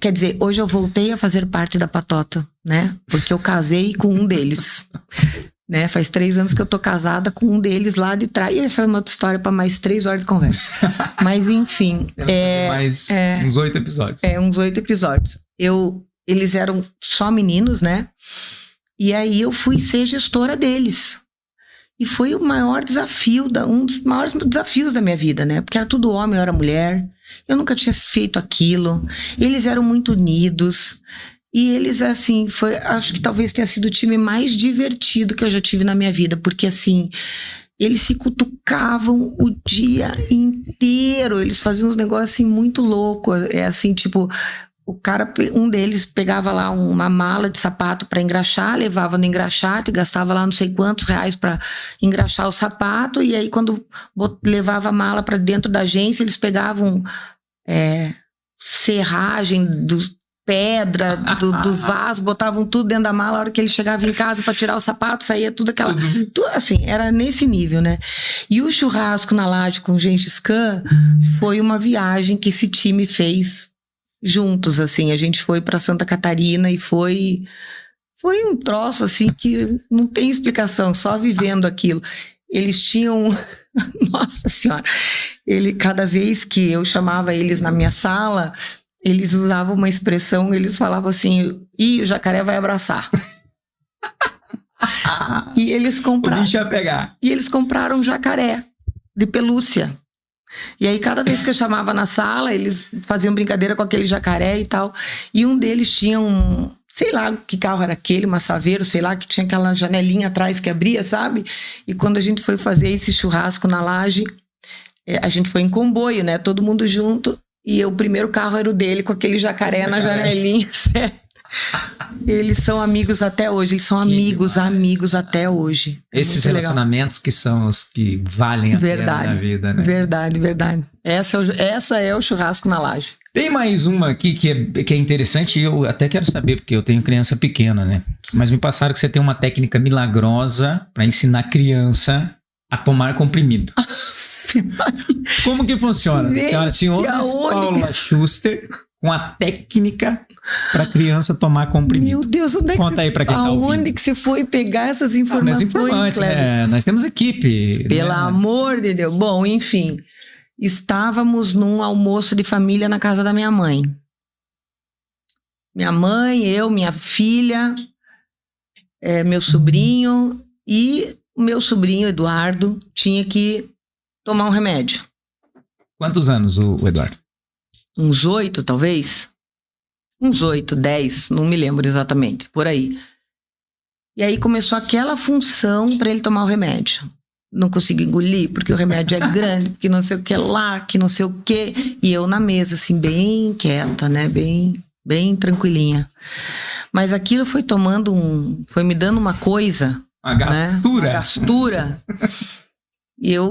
S1: quer dizer, hoje eu voltei a fazer parte da patota, né? Porque eu casei com um deles. Né? Faz 3 anos que eu tô casada com um deles lá de trás. E essa é uma outra história para mais 3 horas de conversa. Mas enfim...
S2: mais uns 8 episódios.
S1: Uns 8 episódios. Eles eram só meninos, né? E aí eu fui ser gestora deles. E foi o maior desafio, um dos maiores desafios da minha vida, né? Porque era tudo homem, eu era mulher. Eu nunca tinha feito aquilo. Eles eram muito unidos. E eles, assim, acho que talvez tenha sido o time mais divertido que eu já tive na minha vida. Porque, assim, eles se cutucavam o dia inteiro. Eles faziam uns negócios, assim, muito loucos. Assim, tipo... um deles pegava lá uma mala de sapato para engraxar, levava no engraxate, gastava lá não sei quantos reais para engraxar o sapato, e aí quando levava a mala para dentro da agência, eles pegavam serragem pedra dos vasos, botavam tudo dentro da mala. A hora que ele chegava em casa para tirar o sapato, saía tudo aquela... Tudo, assim, era nesse nível, né? E o churrasco na laje com o Gengis Khan foi uma viagem que esse time fez juntos, assim. A gente foi para Santa Catarina e foi um troço, assim, que não tem explicação, só vivendo aquilo. Eles tinham... Nossa Senhora! Cada vez que eu chamava eles na minha sala... Eles usavam uma expressão, eles falavam assim, o jacaré vai abraçar. E eles compraram...
S2: O bicho ia pegar.
S1: E eles compraram um jacaré de pelúcia. E aí, cada vez que eu chamava na sala, eles faziam brincadeira com aquele jacaré e tal. E um deles tinha sei lá que carro era aquele, uma Saveiro, sei lá, que tinha aquela janelinha atrás que abria, sabe? E quando a gente foi fazer esse churrasco na laje, a gente foi em comboio, né? Todo mundo junto. E o primeiro carro era o dele, com aquele jacaré na janelinha. Eles são amigos até hoje. Eles são amigos até hoje.
S2: Esses relacionamentos que são os que valem a pena na vida, né?
S1: Verdade. Essa é o churrasco na laje.
S2: Tem mais uma aqui que é interessante, e eu até quero saber, porque eu tenho criança pequena, né? Mas me passaram que você tem uma técnica milagrosa para ensinar criança a tomar comprimido. Como que funciona? Senhora Paula Schuster, com a técnica para criança tomar comprimido.
S1: Meu Deus, onde é que
S2: Conta aí para quem tá ouvindo.
S1: Aonde que você foi pegar essas informações,
S2: Kleber? Nós temos equipe.
S1: Pelo amor de Deus. Bom, enfim, estávamos num almoço de família na casa da minha mãe. Minha mãe, eu, minha filha, meu sobrinho, e o meu sobrinho, Eduardo, tinha que tomar um remédio.
S2: Quantos anos o Eduardo?
S1: Uns 8, talvez. Uns 8, 10, não me lembro exatamente, por aí. E aí começou aquela função para ele tomar o remédio. Não consigo engolir, porque o remédio é grande, porque não sei o que lá, que não sei o que. E eu na mesa, assim, bem quieta, né? Bem tranquilinha. Mas aquilo foi foi me dando uma coisa.
S2: Uma gastura.
S1: Né? Uma gastura. E eu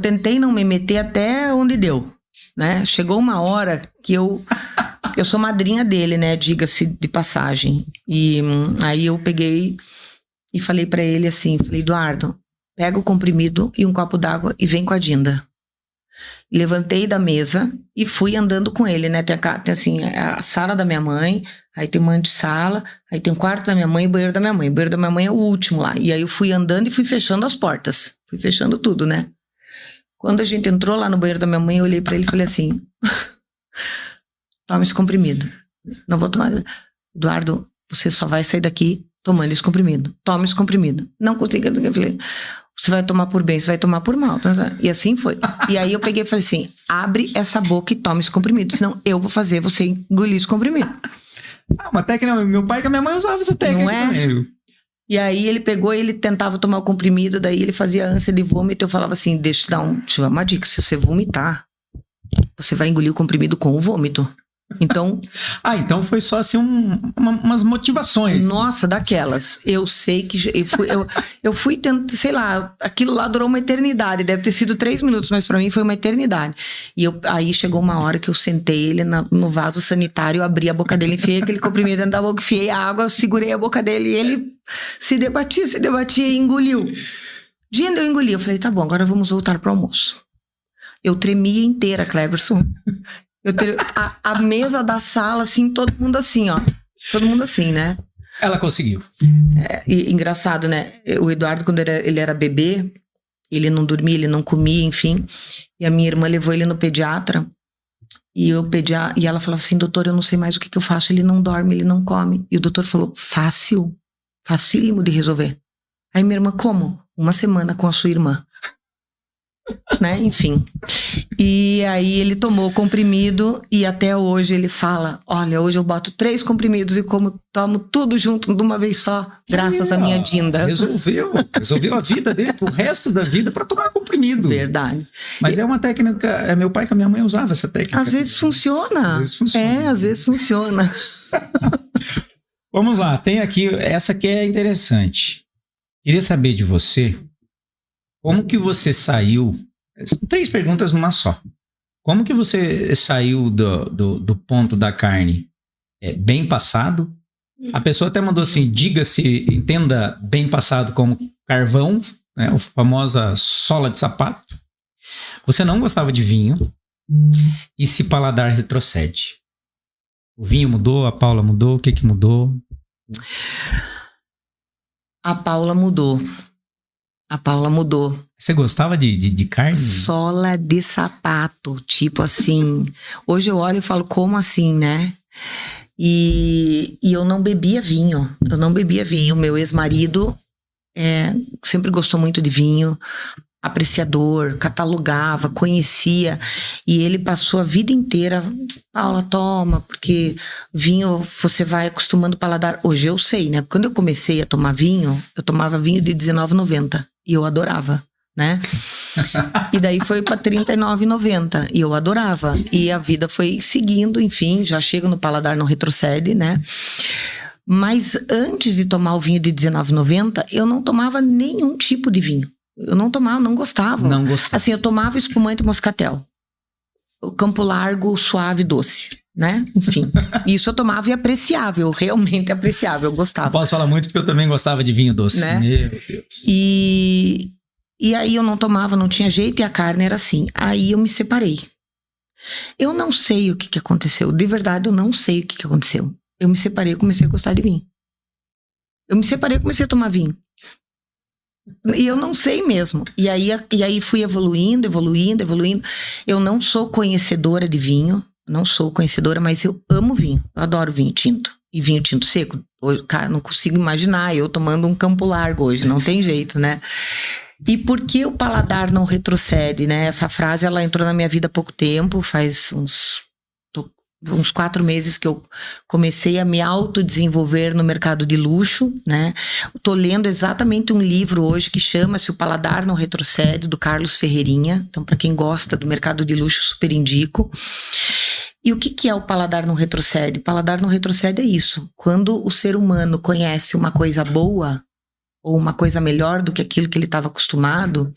S1: tentei não me meter até onde deu, né? Chegou uma hora que eu sou madrinha dele, né? Diga-se de passagem. E aí eu peguei e falei pra ele assim, Eduardo, pega o comprimido e um copo d'água e vem com a Dinda. Levantei da mesa e fui andando com ele, né? Tem assim, a sala da minha mãe, aí tem uma antessala, aí tem o quarto da minha mãe e o banheiro da minha mãe. O banheiro da minha mãe é o último lá. E aí eu fui andando e fui fechando as portas. Fui fechando tudo, né? Quando a gente entrou lá no banheiro da minha mãe, eu olhei pra ele e falei assim, toma esse comprimido. Não vou tomar. Eduardo, você só vai sair daqui tomando esse comprimido. Toma esse comprimido. Não consigo. Eu falei, você vai tomar por bem, você vai tomar por mal. E assim foi. E aí eu peguei e falei assim, abre essa boca e toma esse comprimido, senão eu vou fazer você engolir esse comprimido.
S2: Uma técnica, meu pai e a minha mãe usavam essa técnica.
S1: Não é?
S2: Também.
S1: E aí ele pegou e ele tentava tomar o comprimido, daí ele fazia ânsia de vômito. Eu falava assim, deixa eu te dar uma dica, se você vomitar, você vai engolir o comprimido com o vômito. Então...
S2: então foi só assim umas motivações.
S1: Nossa, daquelas. Eu sei que... Eu fui tentando, sei lá, aquilo lá durou uma eternidade. Deve ter sido 3 minutos, mas pra mim foi uma eternidade. E aí chegou uma hora que eu sentei ele no vaso sanitário, abri a boca dele, enfiei aquele comprimido dentro da boca, enfiei a água, segurei a boca dele e ele se debatia e engoliu. Dinda, eu engoli. Eu falei, tá bom, agora vamos voltar pro almoço. Eu tremia inteira, Cleverson. A mesa da sala, assim, todo mundo assim, ó. Todo mundo assim, né?
S2: Ela conseguiu.
S1: Engraçado, né? O Eduardo, quando ele era bebê, ele não dormia, ele não comia, enfim. E a minha irmã levou ele no pediatra. E ela falava assim, doutor, eu não sei mais o que eu faço. Ele não dorme, ele não come. E o doutor falou, facílimo de resolver. Aí minha irmã, como? 1 semana com a sua irmã. né? Enfim. E aí ele tomou o comprimido e até hoje ele fala, olha, hoje eu boto 3 comprimidos e tomo tudo junto de uma vez só, graças à minha Dinda.
S2: Resolveu a vida dele, o resto da vida, para tomar comprimido.
S1: Verdade.
S2: Mas é uma técnica, meu pai com a minha mãe usava essa técnica.
S1: Às vezes funciona. Às vezes funciona.
S2: Vamos lá, tem aqui, essa aqui é interessante. Queria saber de você, como que você saiu, são 3 perguntas numa só. Como que você saiu do ponto da carne bem passado? A pessoa até mandou assim, entenda bem passado como carvão, né, a famosa sola de sapato. Você não gostava de vinho e se paladar retrocede. O vinho mudou, a Paula mudou, o que mudou?
S1: A Paula mudou.
S2: Você gostava de carne?
S1: Sola de sapato, tipo assim. Hoje eu olho e falo, como assim, né? E eu não bebia vinho. Meu ex-marido sempre gostou muito de vinho, apreciador, catalogava, conhecia. E ele passou a vida inteira, Paula, toma, porque vinho você vai acostumando o paladar. Hoje eu sei, né? Quando eu comecei a tomar vinho, eu tomava vinho de R$19,90 e eu adorava, né? E daí foi para R$39,90 e eu adorava. E a vida foi seguindo, enfim, já chego no paladar, não retrocede, né? Mas antes de tomar o vinho de R$19,90, eu não tomava nenhum tipo de vinho. Eu não tomava, não gostava.
S2: Não gostava.
S1: Assim, eu tomava espumante moscatel. O Campo Largo, suave, doce, né? Enfim, isso eu tomava e apreciava, eu realmente apreciava, eu gostava.
S2: Não posso falar muito porque eu também gostava de vinho doce.
S1: Né?
S2: Meu Deus.
S1: E aí eu não tomava, não tinha jeito e a carne era assim. Aí eu me separei. Eu não sei o que aconteceu. De verdade, eu não sei o que aconteceu. Eu me separei e comecei a gostar de vinho. Eu me separei e comecei a tomar vinho. E eu não sei mesmo. E aí fui evoluindo. Eu não sou conhecedora de vinho. Não sou conhecedora, mas eu amo vinho. Eu adoro vinho tinto. E vinho tinto seco. Cara, não consigo imaginar eu tomando um Campo Largo hoje. Não tem jeito, né? E por que o paladar não retrocede, né? Essa frase, ela entrou na minha vida há pouco tempo. Faz uns 4 meses que eu comecei a me autodesenvolver no mercado de luxo, né? Tô lendo exatamente um livro hoje que chama-se O Paladar Não Retrocede, do Carlos Ferreirinha. Então, para quem gosta do mercado de luxo, super indico. E o que é o paladar não retrocede? O paladar não retrocede é isso. Quando o ser humano conhece uma coisa boa ou uma coisa melhor do que aquilo que ele estava acostumado,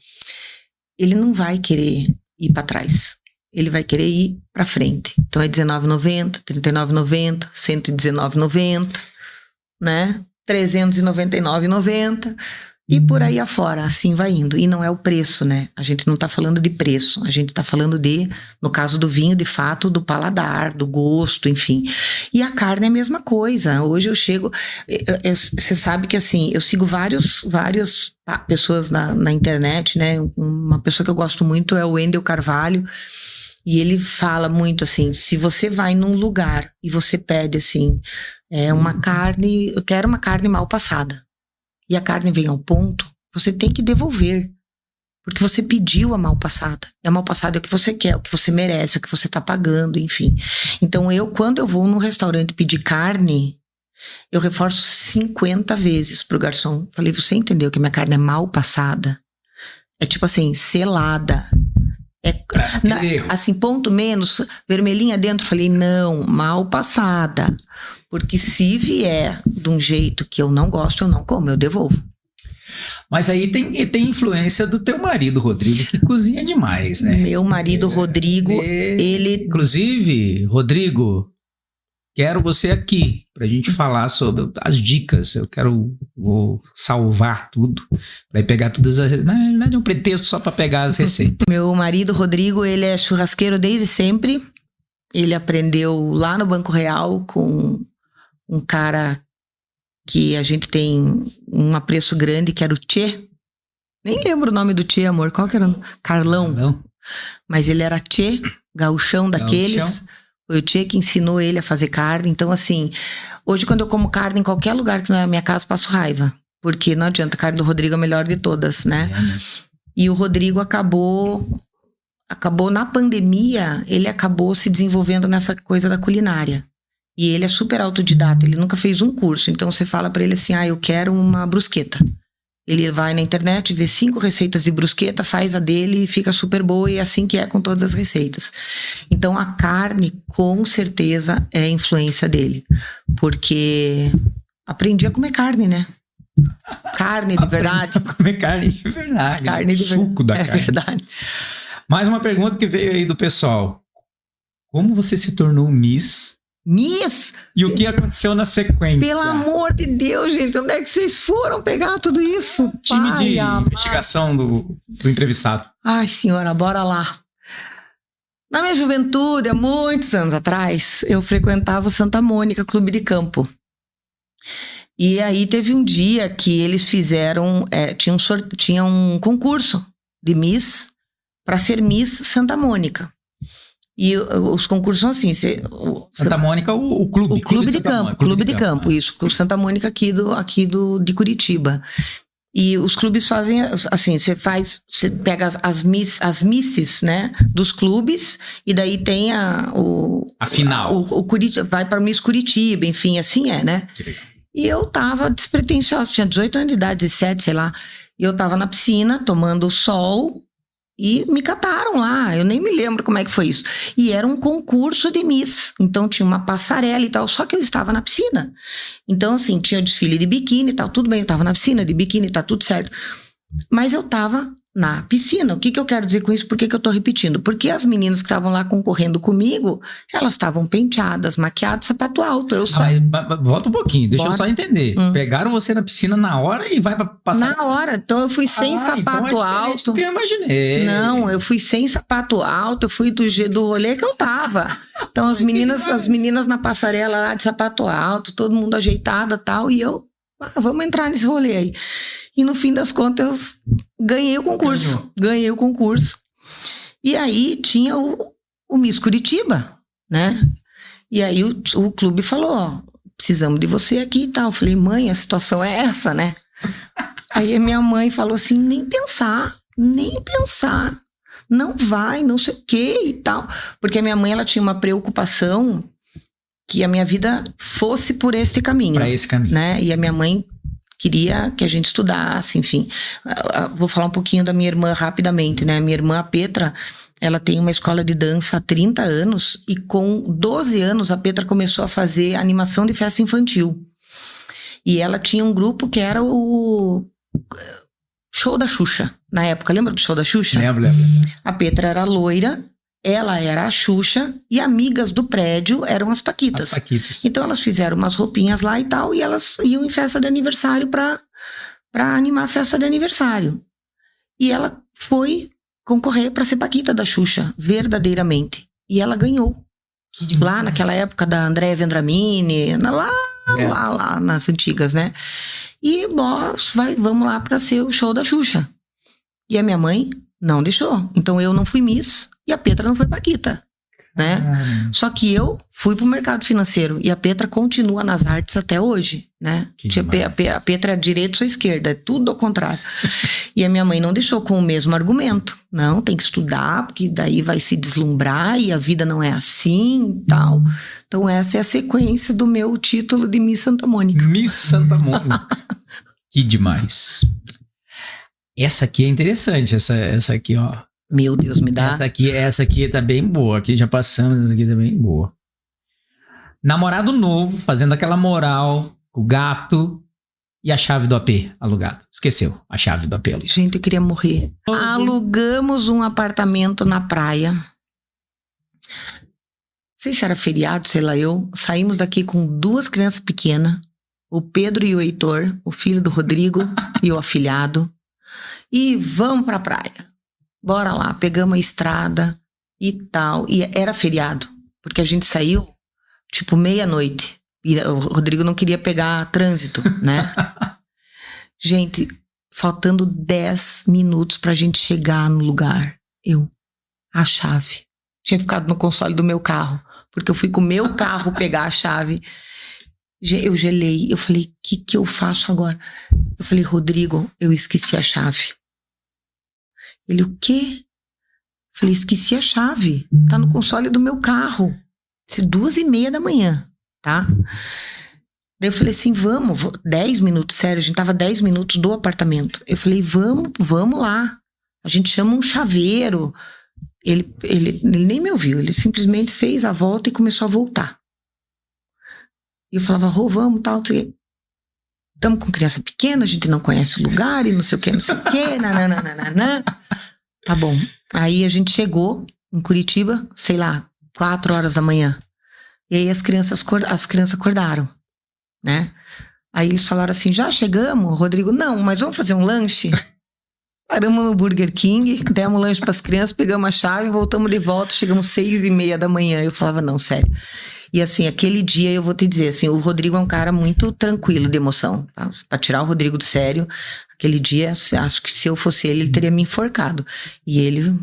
S1: ele não vai querer ir para trás. Ele vai querer ir para frente. Então é R$19,90, R$39,90, R$119,90, né? R$399,90 e por aí afora, assim vai indo. E não é o preço, né? A gente não tá falando de preço, a gente tá falando no caso do vinho, de fato, do paladar, do gosto, enfim. E a carne é a mesma coisa. Hoje eu chego... Você sabe que, assim, eu sigo várias pessoas na internet, né? Uma pessoa que eu gosto muito é o Wendel Carvalho. E ele fala muito assim, se você vai num lugar e você pede assim, uma carne, eu quero uma carne mal passada, e a carne vem ao ponto, você tem que devolver, porque você pediu a mal passada. E a mal passada é o que você quer, o que você merece, o que você tá pagando, enfim. Então quando eu vou num restaurante pedir carne, eu reforço 50 vezes pro garçom. Falei, você entendeu que minha carne é mal passada? É tipo assim, selada. Assim, ponto menos, vermelhinha dentro. Falei, não, mal passada. Porque se vier de um jeito que eu não gosto, eu não como, eu devolvo.
S2: Mas aí tem influência do teu marido, Rodrigo, que cozinha demais, né?
S1: Meu marido, Rodrigo, ele... Inclusive,
S2: Rodrigo, quero você aqui pra gente falar sobre as dicas. Vou salvar tudo, vai pegar todas as... Na verdade é um pretexto só pra pegar as receitas.
S1: Meu marido, Rodrigo, ele é churrasqueiro desde sempre. Ele aprendeu lá no Banco Real com um cara que a gente tem um apreço grande, que era o Tchê. Nem lembro o nome do Tchê, amor. Qual que era? Carlão. Mas ele era Tchê, gauchão daqueles. Foi o Tchê que ensinou ele a fazer carne. Então, assim, hoje quando eu como carne em qualquer lugar que não é a minha casa, passo raiva. Porque não adianta, a carne do Rodrigo é a melhor de todas, né? E o Rodrigo acabou na pandemia, ele acabou se desenvolvendo nessa coisa da culinária. E ele é super autodidata, ele nunca fez um curso. Então você fala pra ele assim, eu quero uma brusqueta. Ele vai na internet, vê 5 receitas de brusqueta, faz a dele e fica super boa, e é assim que é com todas as receitas. Então a carne, com certeza, é influência dele. Porque aprendi a comer carne, né? Carne de verdade.
S2: A comer carne de verdade.
S1: Carne de
S2: suco da
S1: carne.
S2: É
S1: verdade.
S2: Mais uma pergunta que veio aí do pessoal. Como você se tornou Miss?
S1: Miss?
S2: E o que aconteceu na sequência?
S1: Pelo amor de Deus, gente, onde é que vocês foram pegar tudo isso?
S2: Time de investigação do entrevistado.
S1: Ai, senhora, bora lá. Na minha juventude, há muitos anos atrás, eu frequentava o Santa Mônica Clube de Campo. E aí teve um dia que eles fizeram, tinha um concurso de Miss para ser Miss Santa Mônica. E os concursos são assim...
S2: Santa Mônica, o clube.
S1: O clube de campo.
S2: Mônica,
S1: clube de campo, isso. Clube Santa Mônica aqui de Curitiba. E os clubes fazem assim, você pega as misses, né, dos clubes, e daí tem a
S2: final.
S1: O Curitiba, vai para Miss Curitiba, enfim, assim né?
S2: Que legal.
S1: E eu tava despretensiosa, tinha 18 anos de idade, 17, sei lá. E eu tava na piscina, tomando sol, e me cataram lá, eu nem me lembro como é que foi isso. E era um concurso de Miss, então tinha uma passarela e tal, só que eu estava na piscina. Então, assim, tinha o desfile de biquíni e tal, tudo bem, eu estava na piscina de biquíni, tá tudo certo. Mas eu estava na piscina. O que eu quero dizer com isso? Por que eu tô repetindo? Porque as meninas que estavam lá concorrendo comigo, elas estavam penteadas, maquiadas, sapato alto. Eu saí.
S2: Volta um pouquinho, deixa eu só entender. Pegaram você na piscina na hora e vai pra passar.
S1: Na hora. Então eu fui sem sapato
S2: então
S1: alto.
S2: Do que eu imaginei.
S1: Não, eu fui sem sapato alto, eu fui do rolê que eu tava. Então as meninas na passarela lá de sapato alto, todo mundo ajeitado e tal, e eu, vamos entrar nesse rolê aí. E no fim das contas, eu ganhei o concurso. Ganhei o concurso. E aí tinha o Miss Curitiba, né? E aí o clube falou, precisamos de você aqui e tal. Eu falei, mãe, a situação é essa, né? Aí a minha mãe falou assim, nem pensar. Não vai, não sei o quê e tal. Porque a minha mãe, ela tinha uma preocupação que a minha vida fosse por este caminho.
S2: Para esse caminho.
S1: Né? E a minha mãe queria que a gente estudasse, enfim. Vou falar um pouquinho da minha irmã rapidamente, né? Minha irmã, a Petra, ela tem uma escola de dança há 30 anos e com 12 anos a Petra começou a fazer animação de festa infantil. E ela tinha um grupo que era o Show da Xuxa, na época. Lembra do Show da Xuxa?
S2: Lembro.
S1: A Petra era loira, ela era a Xuxa e amigas do prédio eram as Paquitas. Então elas fizeram umas roupinhas lá e tal, e elas iam em festa de aniversário pra animar a festa de aniversário. E ela foi concorrer pra ser Paquita da Xuxa, verdadeiramente. E ela ganhou. Lá naquela época da Andréa Vendramini, lá nas antigas, né? E vamos lá pra ser o Show da Xuxa. E a minha mãe não deixou. Então eu não fui Miss e a Petra não foi Paquita, né? Só que eu fui pro mercado financeiro e a Petra continua nas artes até hoje, né? A Petra é direita ou esquerda, é tudo ao contrário. E a minha mãe não deixou com o mesmo argumento. Não, tem que estudar, porque daí vai se deslumbrar e a vida não é assim e tal. Então essa é a sequência do meu título de Miss Santa Mônica.
S2: Miss Santa Mônica. Que demais. Essa aqui é interessante, essa aqui, ó.
S1: Meu Deus, me dá.
S2: Essa aqui tá bem boa. Aqui já passamos, essa aqui tá bem boa. Namorado novo, fazendo aquela moral, o gato e a chave do AP alugado. Esqueceu a chave do AP alugado.
S1: Gente, eu queria morrer. Alugamos um apartamento na praia. Não sei se era feriado, sei lá eu. Saímos daqui com 2 crianças pequenas. O Pedro e o Heitor, o filho do Rodrigo e o afilhado. E vamos pra praia. Bora lá, pegamos a estrada e tal. E era feriado, porque a gente saiu tipo meia-noite. E o Rodrigo não queria pegar trânsito, né? Gente, faltando 10 minutos pra gente chegar no lugar. A chave. Tinha ficado no console do meu carro, porque eu fui com o meu carro pegar a chave. Eu gelei, eu falei, o que eu faço agora? Eu falei, Rodrigo, eu esqueci a chave. Ele, o quê? Falei, esqueci a chave. Tá no console do meu carro. 2h30 da manhã, tá? Daí eu falei assim, vamos, 10 minutos, sério, a gente tava 10 minutos do apartamento. Eu falei, vamos lá. A gente chama um chaveiro. Ele nem me ouviu, ele simplesmente fez a volta e começou a voltar. E eu falava, Rô, vamos, tal, não sei o quê. Estamos com criança pequena, a gente não conhece o lugar e não sei o que, nananana. Tá bom. Aí a gente chegou em Curitiba, sei lá, 4 horas da manhã. E aí as crianças acordaram, né? Aí eles falaram assim, já chegamos? Rodrigo, não, mas vamos fazer um lanche? Paramos no Burger King, demos lanche pras crianças, pegamos a chave, voltamos de volta, chegamos 6h30 da manhã. Eu falava, não, sério. E assim, aquele dia eu vou te dizer, assim, o Rodrigo é um cara muito tranquilo de emoção. Tá? Pra tirar o Rodrigo do sério, aquele dia, acho que se eu fosse ele teria me enforcado. E ele,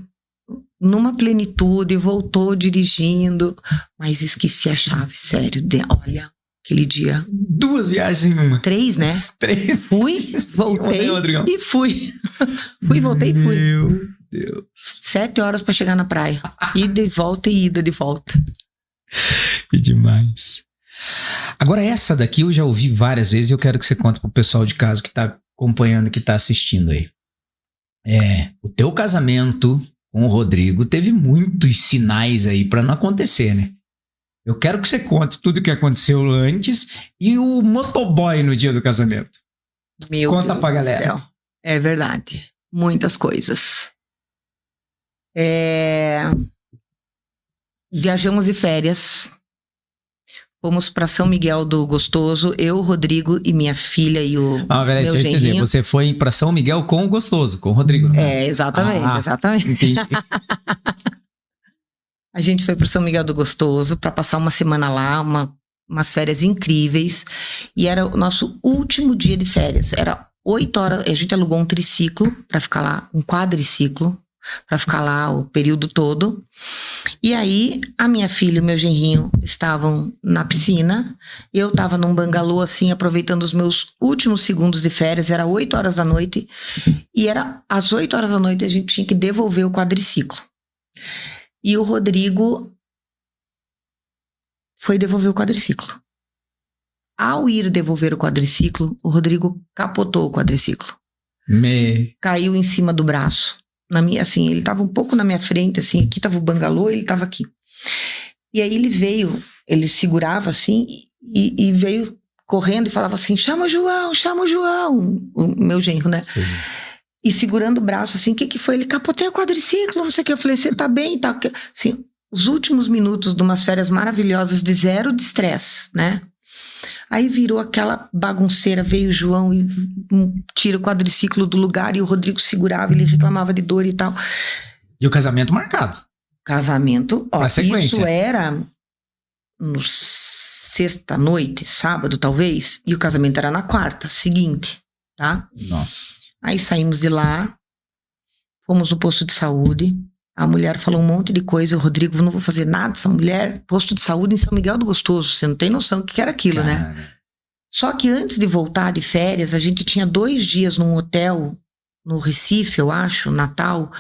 S1: numa plenitude, voltou dirigindo, mas esqueci a chave, sério. Olha, aquele dia.
S2: 2 viagens em uma.
S1: 3, né?
S2: 3.
S1: Fui, voltei e fui. Fui, voltei e fui.
S2: Meu Deus.
S1: 7 horas pra chegar na praia. Ida de volta e ida de volta.
S2: Que demais. Agora essa daqui eu já ouvi várias vezes e eu quero que você conte pro pessoal de casa que tá acompanhando, que tá assistindo aí. O teu casamento com o Rodrigo teve muitos sinais aí pra não acontecer, né? Eu quero que você conte tudo o que aconteceu antes e o motoboy no dia do casamento.
S1: Meu
S2: Conta
S1: Deus
S2: pra
S1: do
S2: galera.
S1: céu. É verdade. Muitas coisas. Viajamos de férias. Fomos para São Miguel do Gostoso. Eu, o Rodrigo e minha filha e o
S2: peraí,
S1: meu
S2: deixa eu entender.
S1: genrinho.
S2: Você foi para São Miguel com o Gostoso, com o Rodrigo.
S1: Exatamente, exatamente.
S2: Entendi.
S1: A gente foi para São Miguel do Gostoso para passar uma semana lá, umas férias incríveis. E era o nosso último dia de férias. Era 8 horas. A gente alugou um triciclo para ficar lá, um quadriciclo, para ficar lá o período todo. E aí, a minha filha e o meu genrinho estavam na piscina. Eu estava num bangalô, assim, aproveitando os meus últimos segundos de férias. Era 8 horas da noite. E era às 8 horas da noite a gente tinha que devolver o quadriciclo. E o Rodrigo foi devolver o quadriciclo. Ao ir devolver o quadriciclo, o capotou o quadriciclo. Caiu em cima do braço. Assim, ele tava um pouco na minha frente, assim, aqui tava o bangalô, ele tava aqui. E aí ele segurava assim e veio correndo e falava assim, chama o João, o meu genro, né?
S2: Sim.
S1: E segurando o braço assim, o que foi? Ele capotei o quadriciclo, não sei o que. Eu falei, você tá bem e tal. Assim, os últimos minutos de umas férias maravilhosas de zero de estresse, né? Aí virou aquela bagunceira, veio o João e tira o quadriciclo do lugar e o Rodrigo segurava, ele reclamava de dor e tal.
S2: E o casamento marcado?
S1: Casamento, ó,
S2: sequência.
S1: Isso era no sexta-noite, sábado talvez, e o casamento era na quarta, seguinte, tá?
S2: Nossa.
S1: Aí saímos de lá, fomos no posto de saúde, a mulher falou um monte de coisa, o Rodrigo, eu não vou fazer nada, essa mulher, posto de saúde em São Miguel do Gostoso, você não tem noção do que era aquilo, né? Só que antes de voltar de férias, a gente tinha 2 dias num hotel, no Recife, eu acho, Natal,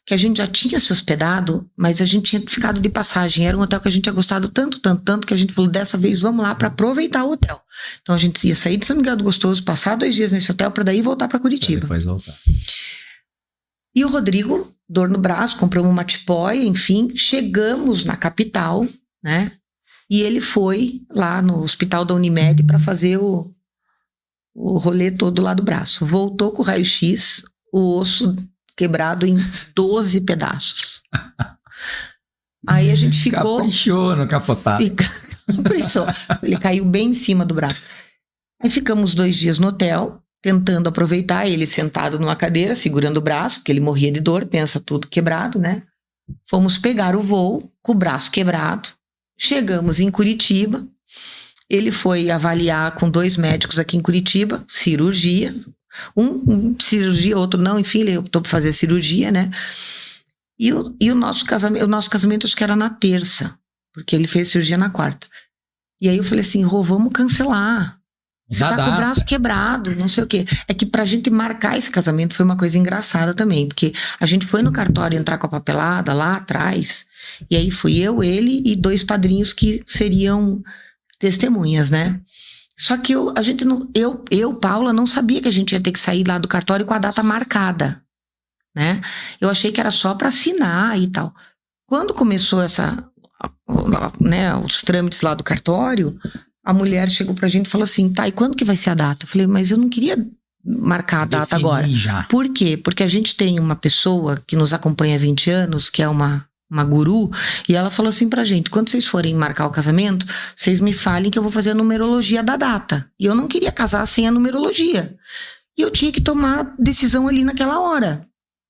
S1: que a gente já tinha se hospedado, mas a gente tinha ficado de passagem, era um hotel que a gente tinha gostado tanto, que a gente falou, dessa vez vamos lá para aproveitar o hotel. Então a gente ia sair de São Miguel do Gostoso, passar 2 dias nesse hotel, para daí voltar para Curitiba.
S2: Depois voltar.
S1: E o Rodrigo, dor no braço, compramos uma tipóia, enfim, chegamos na capital, né? E ele foi lá no hospital da Unimed para fazer o rolê todo lá do braço. Voltou com o raio-x, o osso quebrado em 12 pedaços. Aí a gente ficou...
S2: Caprichou no capotado.
S1: Caprichou. Ele caiu bem em cima do braço. Aí ficamos 2 dias no hotel, tentando aproveitar, ele sentado numa cadeira, segurando o braço, porque ele morria de dor, pensa tudo quebrado, né? Fomos pegar o voo com o braço quebrado. Chegamos em Curitiba. Ele foi avaliar com 2 médicos aqui em Curitiba, cirurgia. Um cirurgia, outro não, enfim, ele optou por fazer cirurgia, né? E o nosso casamento acho que era na terça, porque ele fez cirurgia na quarta. E aí eu falei assim, Rô, vamos cancelar. Você tá com o braço quebrado, não sei o quê. É que pra gente marcar esse casamento foi uma coisa engraçada também, porque a gente foi no cartório entrar com a papelada lá atrás, e aí fui eu, ele e 2 padrinhos que seriam testemunhas, né? Só que Paula, não sabia que a gente ia ter que sair lá do cartório com a data marcada, né? Eu achei que era só pra assinar e tal. Quando começou os trâmites lá do cartório, a mulher chegou pra gente e falou assim, tá, e quando que vai ser a data? Eu falei, mas eu não queria marcar a data agora.
S2: Já.
S1: Por quê? Porque a gente tem uma pessoa que nos acompanha há 20 anos, que é uma guru, e ela falou assim pra gente, quando vocês forem marcar o casamento, vocês me falem que eu vou fazer a numerologia da data. E eu não queria casar sem a numerologia. E eu tinha que tomar decisão ali naquela hora.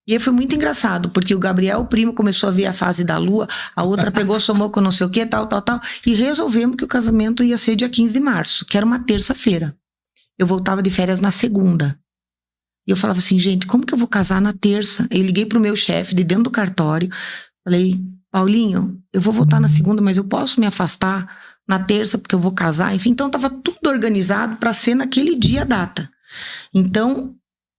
S1: E aí foi muito engraçado, porque o Gabriel, o primo, começou a ver a fase da lua, a outra pegou, somou com não sei o que, tal, e resolvemos que o casamento ia ser dia 15 de março, que era uma terça-feira. Eu voltava de férias na segunda. E eu falava assim, gente, como que eu vou casar na terça? Eu liguei pro meu chefe de dentro do cartório, falei, Paulinho, eu vou voltar na segunda, mas eu posso me afastar na terça porque eu vou casar? Enfim, então tava tudo organizado para ser naquele dia a data. Então,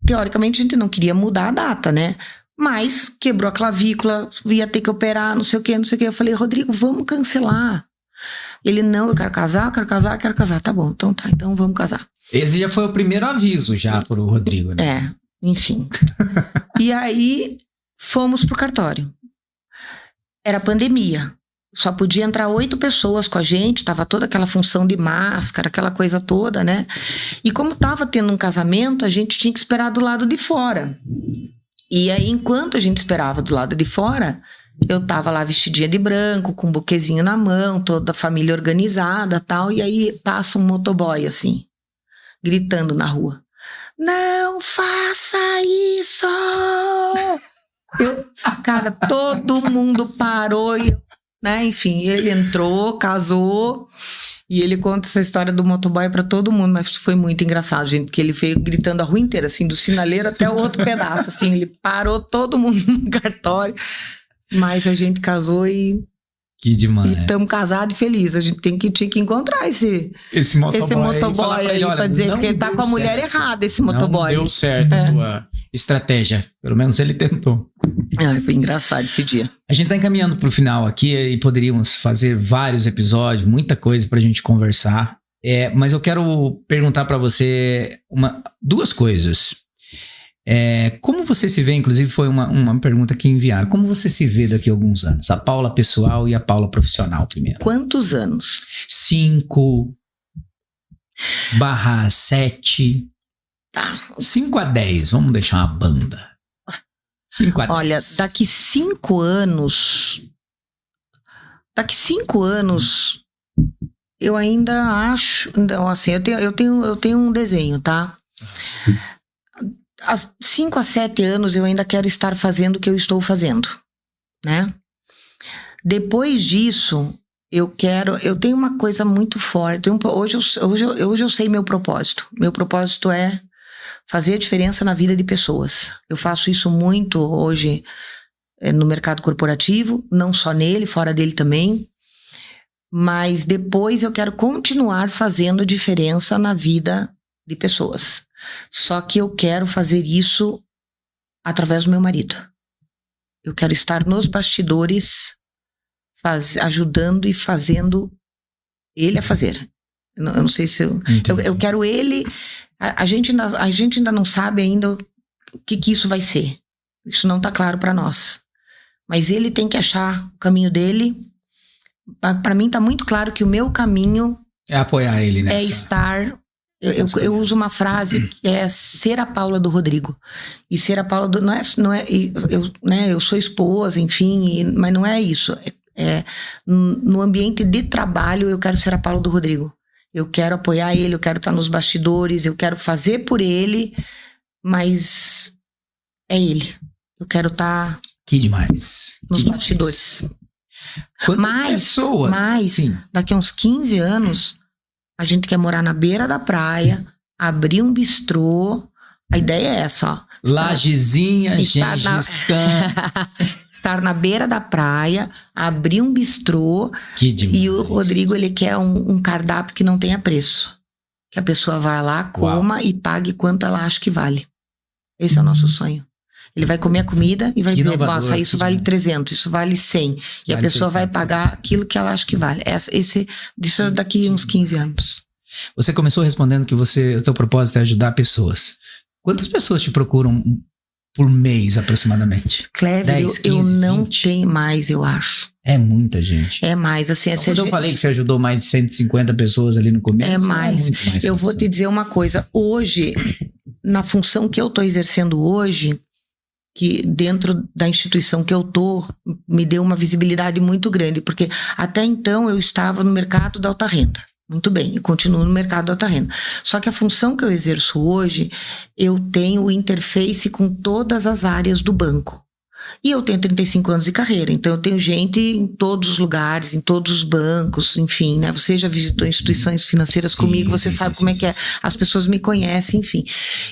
S1: teoricamente, a gente não queria mudar a data, né? Mas quebrou a clavícula, ia ter que operar, não sei o quê. Eu falei, Rodrigo, vamos cancelar. Ele, não, eu quero casar. Tá bom, então vamos casar.
S2: Esse já foi o primeiro aviso já pro Rodrigo, né?
S1: É, enfim. E aí, fomos pro cartório. Era pandemia. Só podia entrar 8 pessoas com a gente, tava toda aquela função de máscara, aquela coisa toda, né? E como tava tendo um casamento, a gente tinha que esperar do lado de fora. E aí, enquanto a gente esperava do lado de fora, eu tava lá vestidinha de branco, com um buquezinho na mão, toda a família organizada, tal, e aí passa um motoboy, assim, gritando na rua. Não faça isso! Cara, todo mundo parou e né? Enfim, ele entrou, casou e ele conta essa história do motoboy pra todo mundo, mas foi muito engraçado, gente, porque ele veio gritando a rua inteira, assim, do sinaleiro até o outro pedaço, assim, ele parou todo mundo no cartório, mas a gente casou e
S2: que demais.
S1: E estamos casados e felizes. A gente tinha que encontrar esse motoboy aí pra dizer que ele tá com a mulher errada, esse motoboy.
S2: Não deu certo a tua estratégia. Pelo menos ele tentou.
S1: Foi engraçado esse dia.
S2: A gente tá encaminhando pro final aqui e poderíamos fazer vários episódios, muita coisa pra gente conversar. Mas eu quero perguntar pra você duas coisas. Como você se vê, inclusive foi uma pergunta que enviaram, como você se vê daqui a alguns anos? A Paula pessoal e a Paula profissional primeiro.
S1: Quantos anos?
S2: 5/7.
S1: Tá.
S2: 5 a 10, vamos deixar uma banda. 5 a 10.
S1: Olha, daqui 5 anos, eu ainda acho, então, assim, eu tenho um desenho, tá? Há 5 a 7 anos eu ainda quero estar fazendo o que eu estou fazendo, né? Depois disso, eu tenho uma coisa muito forte. Hoje eu sei meu propósito. Meu propósito é fazer a diferença na vida de pessoas. Eu faço isso muito hoje no mercado corporativo, não só nele, fora dele também. Mas depois eu quero continuar fazendo diferença na vida de pessoas. Só que eu quero fazer isso através do meu marido. Eu quero estar nos bastidores ajudando e fazendo ele a fazer. Eu não sei se eu quero ele. A gente ainda não sabe ainda o que isso vai ser. Isso não está claro para nós. Mas ele tem que achar o caminho dele. Para mim está muito claro que o meu caminho
S2: é apoiar ele nessa.
S1: É estar. Eu uso uma frase que é ser a Paula do Rodrigo. E ser a Paula do. Eu sou esposa, enfim, mas não é isso. No ambiente de trabalho, eu quero ser a Paula do Rodrigo. Eu quero apoiar ele, eu quero estar nos bastidores, eu quero fazer por ele, mas é ele. Eu quero estar.
S2: Que demais.
S1: Nos bastidores.
S2: Quantas pessoas?
S1: Mas, daqui a uns 15 anos. A gente quer morar na beira da praia, abrir um bistrô. A ideia é essa, ó.
S2: Lajezinha, Gengis Khan.
S1: Estar na beira da praia, abrir um bistrô.
S2: Que demais.
S1: E o Rodrigo, ele quer um cardápio que não tenha preço. Que a pessoa vai lá, coma e pague quanto ela acha que vale. Esse é o nosso sonho. Ele vai comer a comida e vai dizer, nossa, isso vale 300, isso vale 100. E a pessoa vai pagar aquilo que ela acha que vale. Isso é daqui uns 15 anos.
S2: Você começou respondendo que o seu propósito é ajudar pessoas. Quantas pessoas te procuram por mês, aproximadamente?
S1: Clever,
S2: 10, 15,
S1: eu não
S2: 20?
S1: tenho mais, eu acho.
S2: É muita gente.
S1: É mais, assim...
S2: Então, quando eu falei que você ajudou mais de 150 pessoas ali no começo...
S1: É mais.
S2: É muito mais.
S1: Eu vou te dizer uma coisa. Hoje, na função que eu estou exercendo hoje, que dentro da instituição que eu tô, me deu uma visibilidade muito grande, porque até então eu estava no mercado da alta renda. Muito bem, eu continuo no mercado da alta renda. Só que a função que eu exerço hoje, eu tenho interface com todas as áreas do banco. E eu tenho 35 anos de carreira, então eu tenho gente em todos os lugares, em todos os bancos, enfim, né? Você já visitou instituições financeiras comigo, você sabe como é que é. As pessoas me conhecem, enfim.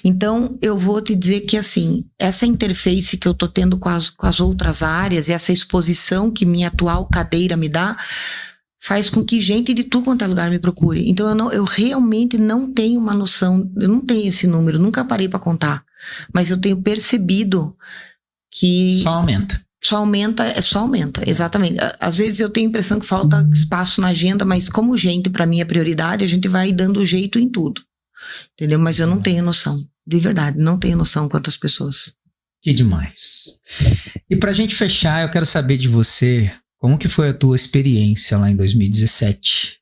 S1: Então, eu vou te dizer que, assim, essa interface que eu tô tendo com as outras áreas, e essa exposição que minha atual cadeira me dá, faz com que gente de tudo quanto é lugar me procure. Então, eu realmente não tenho uma noção, eu não tenho esse número, nunca parei para contar. Mas eu tenho percebido que...
S2: Só aumenta.
S1: Só aumenta, exatamente. Às vezes eu tenho a impressão que falta espaço na agenda, mas como gente para mim é prioridade, a gente vai dando jeito em tudo. Entendeu? Mas eu não tenho noção, de verdade, não tenho noção quantas pessoas.
S2: Que demais. E pra gente fechar, eu quero saber de você, como que foi a tua experiência lá em 2017?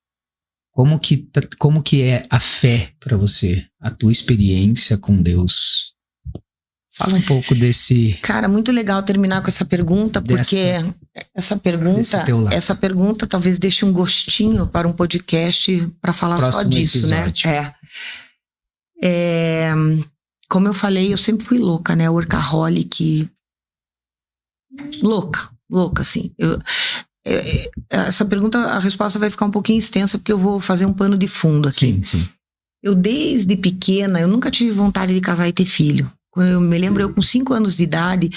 S2: Como que é a fé pra você? A tua experiência com Deus? Fala um pouco desse...
S1: Cara, muito legal terminar com essa pergunta, porque essa pergunta talvez deixe um gostinho para um podcast para falar próximo só disso, episódio, né? Como eu falei, eu sempre fui louca, né? Workaholic. Louca, assim. Essa pergunta, a resposta vai ficar um pouquinho extensa, porque eu vou fazer um pano de fundo aqui.
S2: Sim.
S1: Eu, desde pequena, eu nunca tive vontade de casar e ter filho. Quando eu me lembro, eu com 5 anos de idade,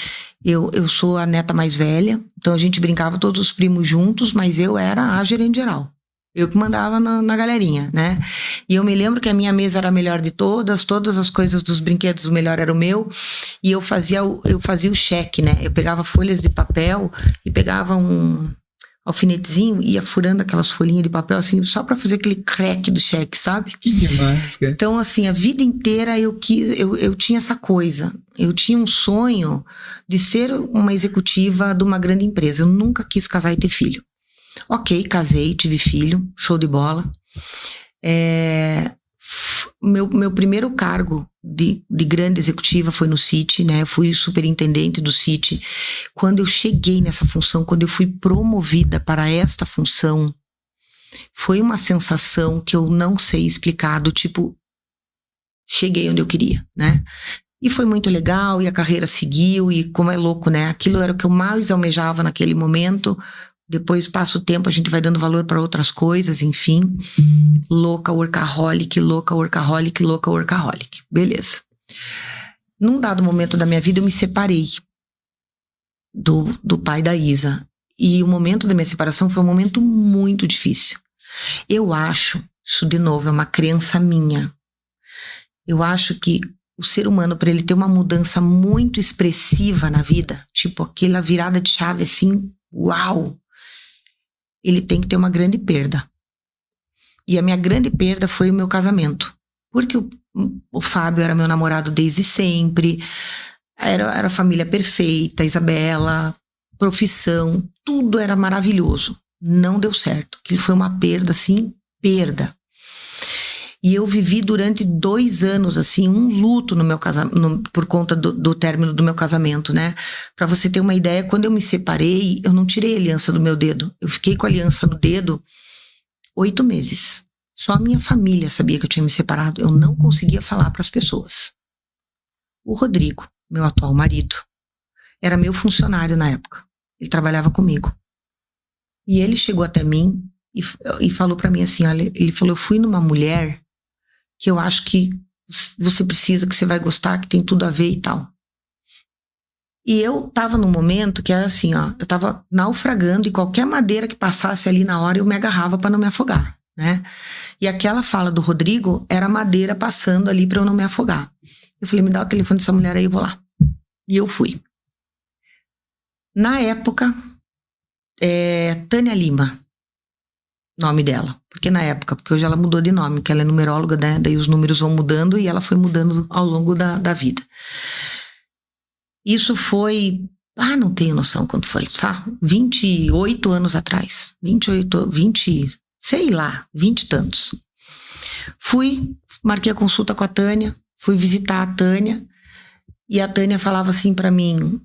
S1: eu sou a neta mais velha, então a gente brincava todos os primos juntos, mas eu era a gerente geral. Eu que mandava na galerinha, né? E eu me lembro que a minha mesa era a melhor de todas as coisas dos brinquedos, o melhor era o meu, e eu fazia o cheque, né? Eu pegava folhas de papel e pegava um alfinetezinho, ia furando aquelas folhinhas de papel, assim, só pra fazer aquele crack do cheque, sabe?
S2: Que demais, cara.
S1: Então, assim, a vida inteira eu tinha essa coisa. Eu tinha um sonho de ser uma executiva de uma grande empresa. Eu nunca quis casar e ter filho. Ok, casei, tive filho, show de bola. Meu primeiro cargo de grande executiva foi no Citi, né? Eu fui superintendente do Citi. Quando eu cheguei nessa função, quando eu fui promovida para esta função, foi uma sensação que eu não sei explicar, do tipo, cheguei onde eu queria, né? E foi muito legal, e a carreira seguiu, e como é louco, né? Aquilo era o que eu mais almejava naquele momento. Depois passa o tempo, a gente vai dando valor para outras coisas, enfim. Louca workaholic. Beleza. Num dado momento da minha vida, eu me separei do pai da Isa. E o momento da minha separação foi um momento muito difícil. Eu acho, isso de novo é uma crença minha, eu acho que o ser humano, para ele ter uma mudança muito expressiva na vida, tipo aquela virada de chave assim, uau, ele tem que ter uma grande perda. E a minha grande perda foi o meu casamento. Porque o Fábio era meu namorado desde sempre, era a família perfeita, Isabela, profissão, tudo era maravilhoso. Não deu certo. Aquilo foi uma perda, assim, perda. E eu vivi durante 2 anos, assim, um luto no meu casamento, por conta do término do meu casamento, né? Pra você ter uma ideia, quando eu me separei, eu não tirei a aliança do meu dedo. Eu fiquei com a aliança no dedo 8 meses. Só a minha família sabia que eu tinha me separado. Eu não conseguia falar pras pessoas. O Rodrigo, meu atual marido, era meu funcionário na época. Ele trabalhava comigo. E ele chegou até mim e falou pra mim assim, olha, ele falou, eu fui numa mulher que eu acho que você precisa, que você vai gostar, que tem tudo a ver e tal. E eu tava num momento que era assim, ó, eu tava naufragando e qualquer madeira que passasse ali na hora eu me agarrava pra não me afogar, né? E aquela fala do Rodrigo era madeira passando ali para eu não me afogar. Eu falei, me dá o telefone dessa mulher aí, eu vou lá. E eu fui. Na época, Tânia Lima, nome dela. Porque na época, porque hoje ela mudou de nome, que ela é numeróloga, né? Daí os números vão mudando e ela foi mudando ao longo da vida. Isso foi... não tenho noção quanto foi, sabe? 28 anos atrás. 20, sei lá, 20 e tantos. Fui, marquei a consulta com a Tânia, fui visitar a Tânia, e a Tânia falava assim pra mim,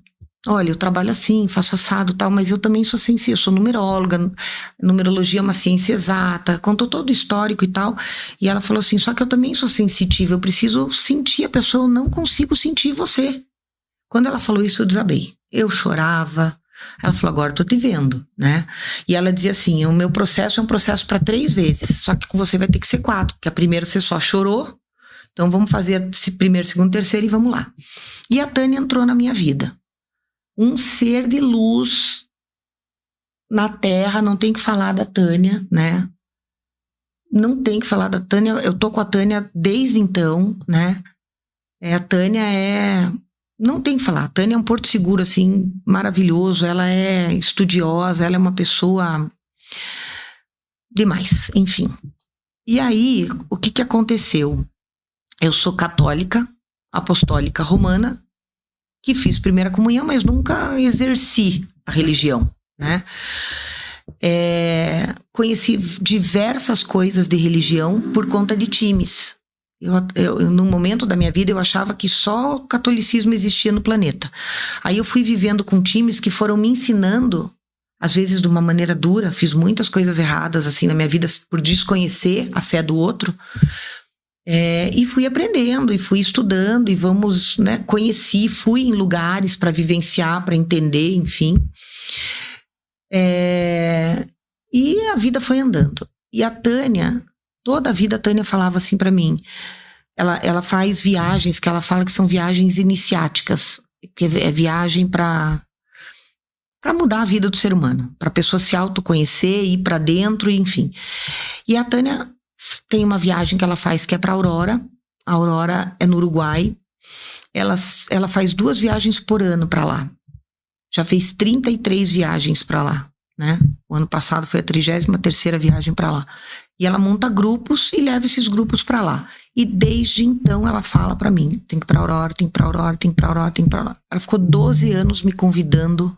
S1: olha, eu trabalho assim, faço assado e tal, mas eu também sou sensível, eu sou numeróloga, numerologia é uma ciência exata, contou todo o histórico e tal, e ela falou assim, só que eu também sou sensitiva, eu preciso sentir a pessoa, eu não consigo sentir você. Quando ela falou isso, eu desabei. Eu chorava. Ela falou, agora eu tô te vendo, né? E ela dizia assim, o meu processo é um processo para 3 vezes, só que com você vai ter que ser 4, porque a primeira você só chorou, então vamos fazer esse primeiro, segundo, terceiro e vamos lá. E a Tânia entrou na minha vida. Um ser de luz na Terra, não tem que falar da Tânia, né? Não tem que falar da Tânia, eu tô com a Tânia desde então, né? A Tânia não tem que falar. A Tânia é um porto seguro, assim, maravilhoso. Ela é estudiosa, ela é uma pessoa demais, enfim. E aí, o que aconteceu? Eu sou católica, apostólica romana, que fiz primeira comunhão, mas nunca exerci a religião, né? Conheci diversas coisas de religião por conta de times. No momento da minha vida, eu achava que só o catolicismo existia no planeta. Aí eu fui vivendo com times que foram me ensinando, às vezes de uma maneira dura, fiz muitas coisas erradas assim na minha vida por desconhecer a fé do outro, e fui aprendendo, e fui estudando, e conheci, fui em lugares para vivenciar, para entender, enfim. E a vida foi andando. E a Tânia... Toda a vida a Tânia falava assim pra mim, ela faz viagens que ela fala que são viagens iniciáticas, que é viagem pra mudar a vida do ser humano, pra pessoa se autoconhecer, ir pra dentro, enfim. E a Tânia tem uma viagem que ela faz que é pra Aurora, a Aurora é no Uruguai, ela faz 2 viagens por ano pra lá, já fez 33 viagens pra lá, né? O ano passado foi a 33ª viagem pra lá. E ela monta grupos e leva esses grupos pra lá. E desde então ela fala pra mim, tem que ir pra Aurora, tem que ir pra Aurora, tem que ir pra Aurora, tem que ir pra Aurora. Ela ficou 12 anos me convidando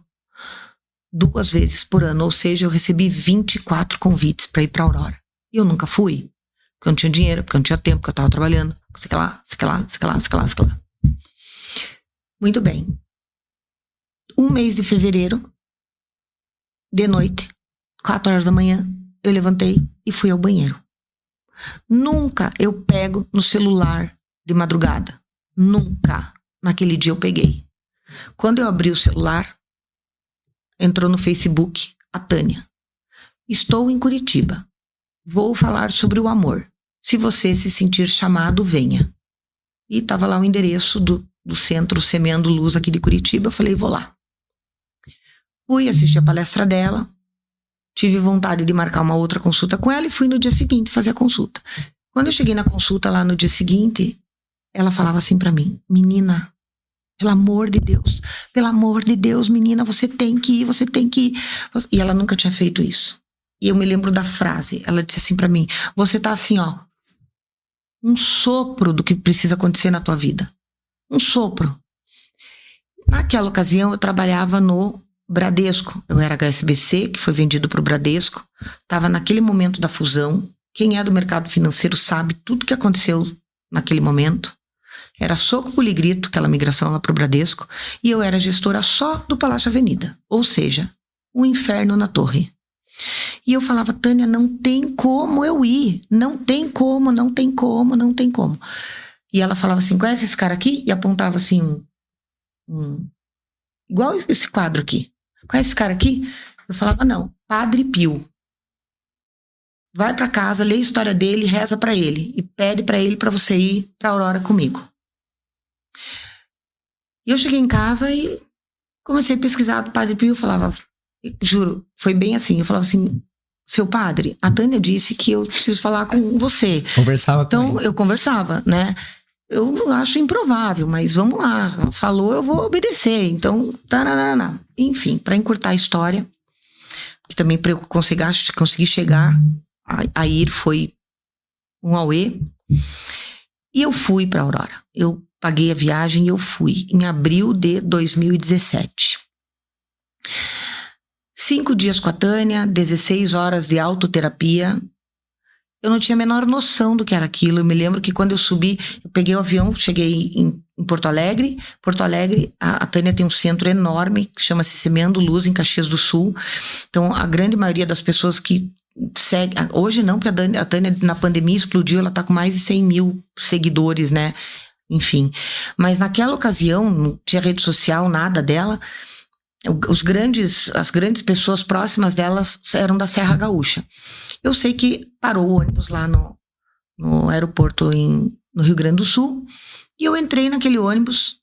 S1: 2 vezes por ano, ou seja, eu recebi 24 convites pra ir pra Aurora. E eu nunca fui, porque eu não tinha dinheiro, porque eu não tinha tempo, porque eu tava trabalhando, sei lá. Muito bem. 1 mês de fevereiro, de noite, 4 horas da manhã, eu levantei e fui ao banheiro. Nunca eu pego no celular de madrugada. Nunca. Naquele dia eu peguei. Quando eu abri o celular, entrou no Facebook a Tânia. Estou em Curitiba. Vou falar sobre o amor. Se você se sentir chamado, venha. E estava lá o endereço do Centro Semeando Luz aqui de Curitiba. Eu falei, vou lá. Fui assistir a palestra dela. Tive vontade de marcar uma outra consulta com ela e fui no dia seguinte fazer a consulta. Quando eu cheguei na consulta lá no dia seguinte, ela falava assim pra mim, menina, pelo amor de Deus, menina, você tem que ir. E ela nunca tinha feito isso. E eu me lembro da frase, ela disse assim pra mim, você tá assim, ó, um sopro do que precisa acontecer na tua vida. Um sopro. Naquela ocasião eu trabalhava no Bradesco, eu era HSBC, que foi vendido para o Bradesco, estava naquele momento da fusão. Quem é do mercado financeiro sabe tudo que aconteceu naquele momento. Era soco, pulo e grito, aquela migração lá para o Bradesco, e eu era gestora só do Palácio Avenida, ou seja, um inferno na torre. E eu falava, Tânia, não tem como eu ir, não tem como. E ela falava assim, conhece esse cara aqui? E apontava assim, igual esse quadro aqui. Conhece esse cara aqui? Eu falava, não, Padre Pio. Vai pra casa, lê a história dele, reza pra ele e pede pra ele pra você ir pra Aurora comigo. E eu cheguei em casa e comecei a pesquisar do Padre Pio. Eu falava, juro, foi bem assim. Eu falava assim, seu padre, a Tânia disse que eu preciso falar com você.
S2: Conversava com
S1: Então,
S2: ele.
S1: eu conversava, né? Eu acho improvável, mas vamos lá. Falou, eu vou obedecer. Então, tararana. Enfim, para encurtar a história, que também para eu conseguir chegar a ir foi um auê. E eu fui para Aurora. Eu paguei a viagem e eu fui em abril de 2017. 5 dias com a Tânia, 16 horas de autoterapia. Eu não tinha a menor noção do que era aquilo. Eu me lembro que quando eu subi, eu peguei o avião, cheguei em Porto Alegre. Porto Alegre, a Tânia tem um centro enorme, que chama-se Semendo Luz, em Caxias do Sul. Então, a grande maioria das pessoas que segue, hoje não, porque a Tânia na pandemia explodiu, ela tá com mais de 100 mil seguidores, né? Enfim. Mas naquela ocasião, não tinha rede social, nada dela. As grandes pessoas próximas delas eram da Serra Gaúcha. Eu sei que parou o ônibus lá no aeroporto no Rio Grande do Sul, e eu entrei naquele ônibus.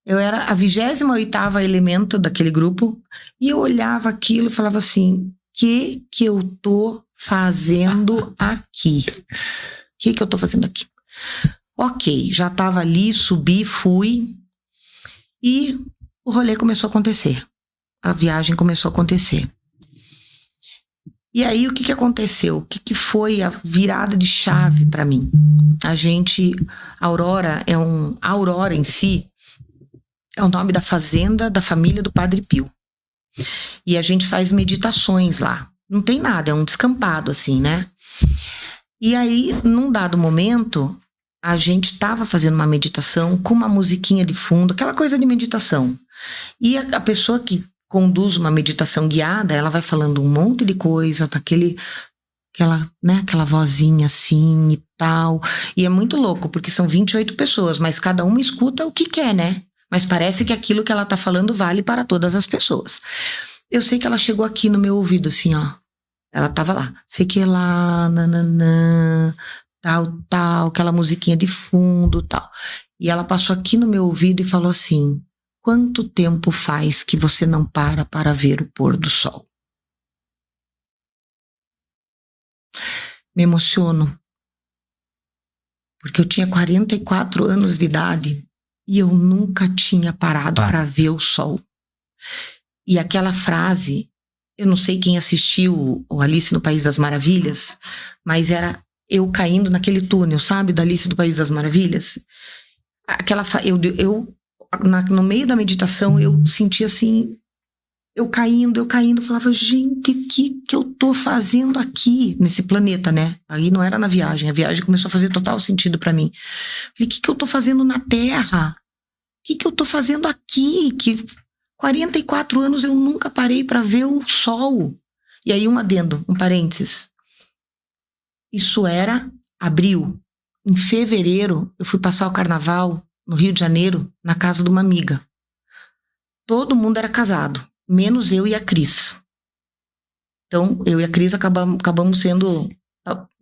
S1: Eu era a 28ª elemento daquele grupo, e eu olhava aquilo e falava assim, que eu tô fazendo aqui? Que eu tô fazendo aqui? Ok, já tava ali, subi, fui, e o rolê começou a acontecer. A viagem começou a acontecer. E aí, o que aconteceu? O que foi a virada de chave para mim? Aurora Aurora em si é o nome da fazenda da família do Padre Pio. E a gente faz meditações lá. Não tem nada, é um descampado assim, né? E aí, num dado momento, a gente tava fazendo uma meditação com uma musiquinha de fundo, aquela coisa de meditação. E a pessoa que conduz uma meditação guiada, ela vai falando um monte de coisa, aquela vozinha assim e tal. E é muito louco, porque são 28 pessoas, mas cada uma escuta o que quer, né? Mas parece que aquilo que ela tá falando vale para todas as pessoas. Eu sei que ela chegou aqui no meu ouvido, assim, ó. Ela tava lá. Sei que lá, nananã, tal, aquela musiquinha de fundo, tal. E ela passou aqui no meu ouvido e falou assim: quanto tempo faz que você não para ver o pôr do sol? Me emociono. Porque eu tinha 44 anos de idade e eu nunca tinha parado para ver o sol. E aquela frase, eu não sei quem assistiu o Alice no País das Maravilhas, mas era eu caindo naquele túnel, sabe? Da Alice do País das Maravilhas. No meio da meditação, eu senti assim, eu caindo, falava, gente, o que eu tô fazendo aqui nesse planeta, né? Aí não era na viagem, a viagem começou a fazer total sentido pra mim. Falei, o que eu tô fazendo na Terra? O que eu tô fazendo aqui? Que 44 anos eu nunca parei pra ver o sol. E aí um adendo, um parênteses. Isso era abril. Em fevereiro, eu fui passar o carnaval no Rio de Janeiro, na casa de uma amiga. Todo mundo era casado, menos eu e a Cris. Então, eu e a Cris acabamos sendo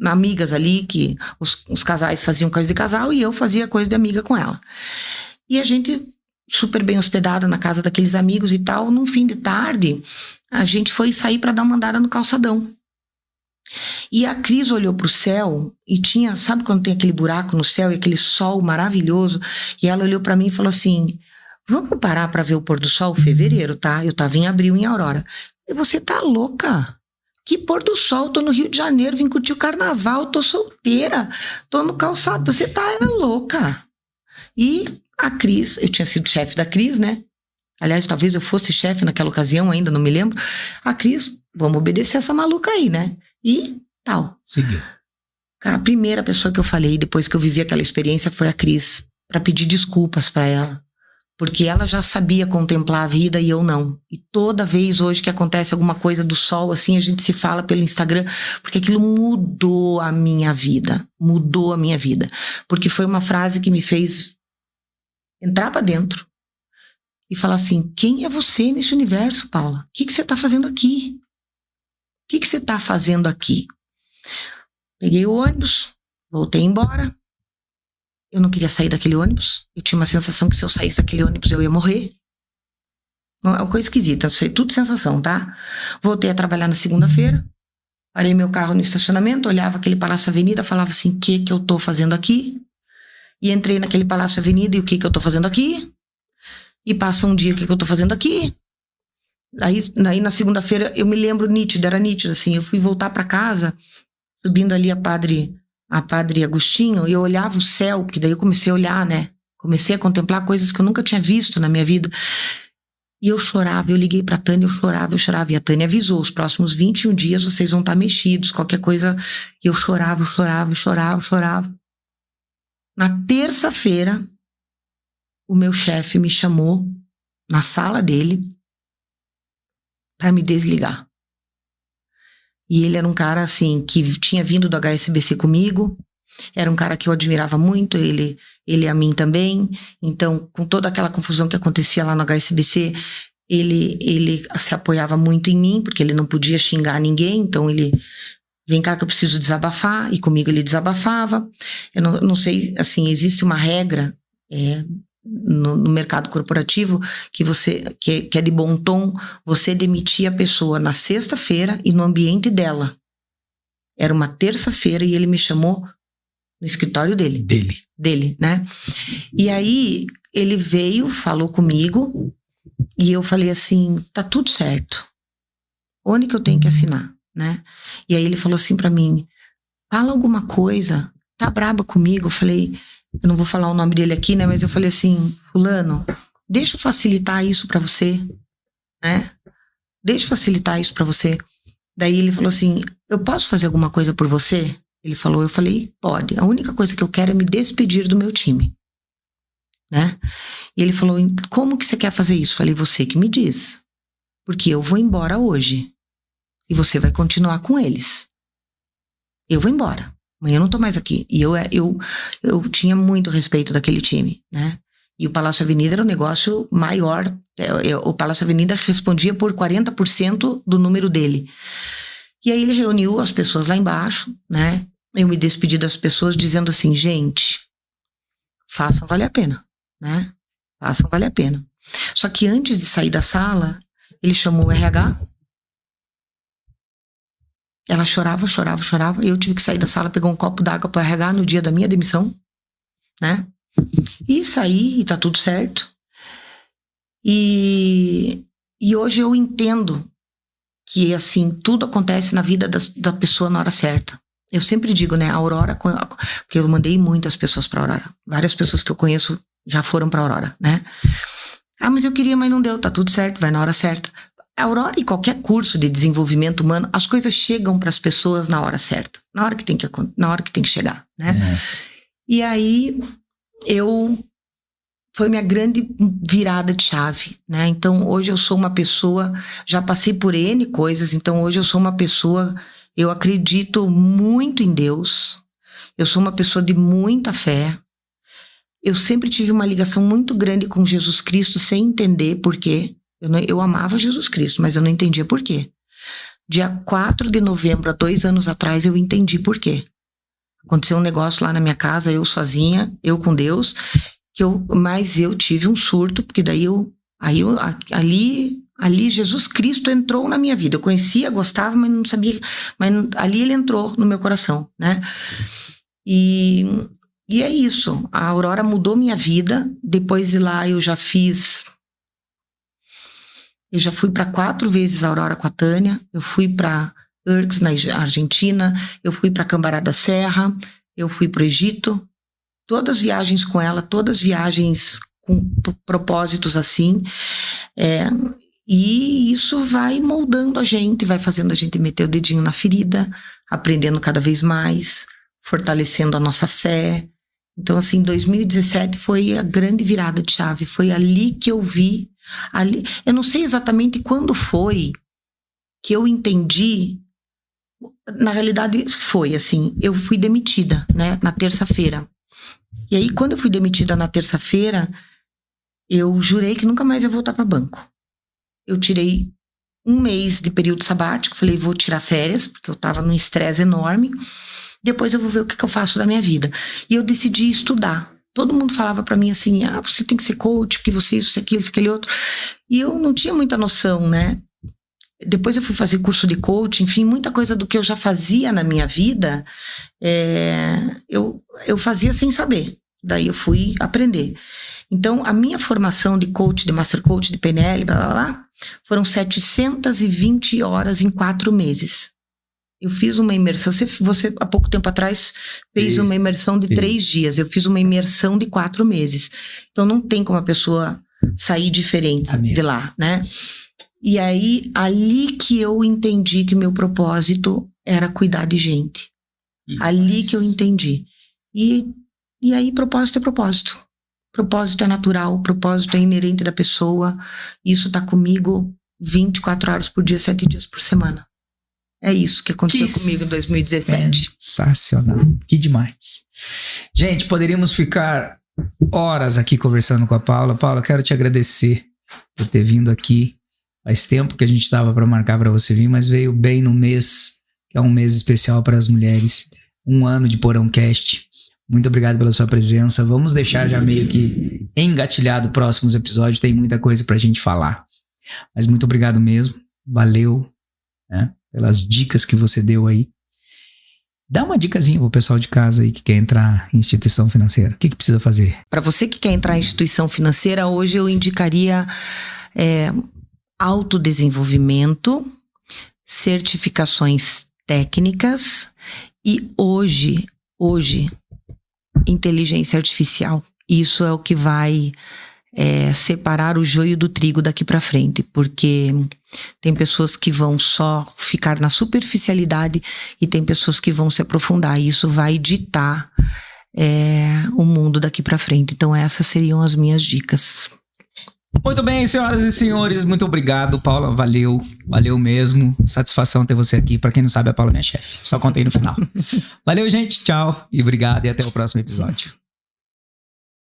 S1: amigas ali, que os casais faziam coisa de casal e eu fazia coisa de amiga com ela. E a gente, super bem hospedada na casa daqueles amigos e tal, num fim de tarde, a gente foi sair para dar uma andada no calçadão. E a Cris olhou pro céu e tinha, sabe quando tem aquele buraco no céu e aquele sol maravilhoso? E ela olhou pra mim e falou assim: vamos parar pra ver o pôr do sol? Fevereiro, tá? Eu tava em abril, em Aurora. E você tá louca? Que pôr do sol? Tô no Rio de Janeiro, vim curtir o carnaval, tô solteira, tô no calçado, você tá louca. E a Cris, eu tinha sido chefe da Cris, né? Aliás, talvez eu fosse chefe naquela ocasião, ainda não me lembro. A Cris, vamos obedecer essa maluca aí, né? E tal.
S2: Seguiu.
S1: A primeira pessoa que eu falei depois que eu vivi aquela experiência foi a Cris, para pedir desculpas para ela, porque ela já sabia contemplar a vida e eu não. E toda vez hoje que acontece alguma coisa do sol, assim, a gente se fala pelo Instagram, porque aquilo mudou a minha vida, porque foi uma frase que me fez entrar para dentro e falar assim: quem é você nesse universo, Paula? O que você tá fazendo aqui? O que você tá fazendo aqui? Peguei o ônibus, voltei embora. Eu não queria sair daquele ônibus. Eu tinha uma sensação que se eu saísse daquele ônibus eu ia morrer. É uma coisa esquisita, tudo sensação, tá? Voltei a trabalhar na segunda-feira. Parei meu carro no estacionamento, olhava aquele Palácio Avenida, falava assim, o que eu tô fazendo aqui? E entrei naquele Palácio Avenida e o que eu tô fazendo aqui? E passa um dia, o que eu tô fazendo aqui? Daí na segunda-feira, eu me lembro nítido, era nítido, assim, eu fui voltar para casa, subindo ali a Padre Agostinho, e eu olhava o céu, porque daí eu comecei a olhar, né? Comecei a contemplar coisas que eu nunca tinha visto na minha vida. E eu chorava, eu liguei pra Tânia, eu chorava. E a Tânia avisou, os próximos 21 dias vocês vão estar mexidos, qualquer coisa. E eu chorava. Na terça-feira, o meu chefe me chamou na sala dele pra me desligar. E ele era um cara, assim, que tinha vindo do HSBC comigo, era um cara que eu admirava muito, ele a mim também. Então, com toda aquela confusão que acontecia lá no HSBC, ele se apoiava muito em mim, porque ele não podia xingar ninguém, então ele, vem cá que eu preciso desabafar, e comigo ele desabafava. Eu não sei, assim, existe uma regra no mercado corporativo que é de bom tom você demitir a pessoa na sexta-feira e no ambiente dela. Era uma terça-feira e ele me chamou no escritório dele. Dele, né? E aí ele veio, falou comigo e eu falei assim, tá tudo certo. Onde que eu tenho que assinar, né? E aí ele falou assim pra mim, fala alguma coisa, tá braba comigo? Eu falei, eu não vou falar o nome dele aqui, né? Mas eu falei assim, fulano, deixa eu facilitar isso pra você, né? Deixa eu facilitar isso pra você. Daí ele falou assim, eu posso fazer alguma coisa por você? Ele falou, eu falei, pode. A única coisa que eu quero é me despedir do meu time, né? E ele falou, como que você quer fazer isso? Eu falei, você que me diz. Porque eu vou embora hoje. E você vai continuar com eles. Eu vou embora. Amanhã eu não tô mais aqui. E eu tinha muito respeito daquele time, né? E o Palácio Avenida era um negócio maior. O Palácio Avenida respondia por 40% do número dele. E aí ele reuniu as pessoas lá embaixo, né? Eu me despedi das pessoas dizendo assim, gente, façam valer a pena, né? Façam valer a pena. Só que antes de sair da sala, ele chamou o RH. Ela chorava. E eu tive que sair da sala, pegar um copo d'água para o RH no dia da minha demissão, né? E saí, e tá tudo certo. E hoje eu entendo que, assim, tudo acontece na vida da pessoa na hora certa. Eu sempre digo, né, a Aurora, porque eu mandei muitas pessoas pra Aurora. Várias pessoas que eu conheço já foram pra Aurora, né? Ah, mas eu queria, mas não deu, tá tudo certo, vai na hora certa. A Aurora e qualquer curso de desenvolvimento humano, as coisas chegam para as pessoas na hora certa, na hora que tem que chegar, né? E aí, foi minha grande virada de chave, né? Então, hoje eu sou uma pessoa, já passei por N coisas, então hoje eu sou uma pessoa, eu acredito muito em Deus, eu sou uma pessoa de muita fé, eu sempre tive uma ligação muito grande com Jesus Cristo sem entender por quê. Eu amava Jesus Cristo, mas eu não entendia por quê. Dia 4 de novembro, há 2 anos atrás, eu entendi por quê. Aconteceu um negócio lá na minha casa, eu sozinha, eu com Deus, mas eu tive um surto, porque daí ali Jesus Cristo entrou na minha vida. Eu conhecia, gostava, mas não sabia, mas ali ele entrou no meu coração, né? E é isso, a Aurora mudou minha vida. Depois de lá eu já fui para 4 vezes a Aurora com a Tânia, eu fui para Urques, na Argentina, eu fui para Cambará da Serra, eu fui para o Egito, todas viagens com ela, todas viagens com propósitos assim, e isso vai moldando a gente, vai fazendo a gente meter o dedinho na ferida, aprendendo cada vez mais, fortalecendo a nossa fé. Então, assim, 2017 foi a grande virada de chave, foi ali que eu vi. Eu não sei exatamente quando foi que eu entendi. Na realidade foi assim, eu fui demitida, né, na terça-feira. E aí quando eu fui demitida na terça-feira, eu jurei que nunca mais ia voltar para banco. Eu tirei 1 mês de período sabático, falei, vou tirar férias, porque eu tava num estresse enorme. Depois eu vou ver o que eu faço da minha vida. E eu decidi estudar. Todo mundo falava pra mim assim, você tem que ser coach, porque você isso aquele outro. E eu não tinha muita noção, né? Depois eu fui fazer curso de coaching, enfim, muita coisa do que eu já fazia na minha vida, eu fazia sem saber. Daí eu fui aprender. Então, a minha formação de coach, de master coach, de PNL, blá, blá, blá, foram 720 horas em 4 meses. Eu fiz uma imersão, você há pouco tempo atrás fez uma imersão de 3 dias. Eu fiz uma imersão de 4 meses. Então, não tem como a pessoa sair diferente de lá, né? E aí, ali que eu entendi que meu propósito era cuidar de gente. Ali que eu entendi. E aí, propósito é propósito. Propósito é natural, propósito é inerente da pessoa. Isso tá comigo 24 horas por dia, 7 dias por semana. É isso que aconteceu comigo em 2017.
S2: Sensacional. Que demais. Gente, poderíamos ficar horas aqui conversando com a Paula. Paula, quero te agradecer por ter vindo aqui. Faz tempo que a gente estava para marcar para você vir, mas veio bem no mês, que é um mês especial para as mulheres. 1 ano de Porão Cast. Muito obrigado pela sua presença. Vamos deixar já meio que engatilhado próximos episódios. Tem muita coisa pra gente falar. Mas muito obrigado mesmo. Valeu, né, pelas dicas que você deu aí. Dá uma dicasinha pro pessoal de casa aí que quer entrar em instituição financeira. O que precisa fazer?
S1: Para você que quer entrar em instituição financeira, hoje eu indicaria autodesenvolvimento, certificações técnicas e hoje, inteligência artificial. Isso é o que vai separar o joio do trigo daqui para frente, porque tem pessoas que vão só ficar na superficialidade e tem pessoas que vão se aprofundar, e isso vai ditar o mundo daqui para frente. Então essas seriam as minhas dicas.
S2: Muito bem, senhoras e senhores, muito obrigado, Paula, valeu mesmo, satisfação ter você aqui. Pra quem não sabe, a Paula é minha chefe, só contei no final. Valeu, gente, tchau e obrigado e até o próximo episódio.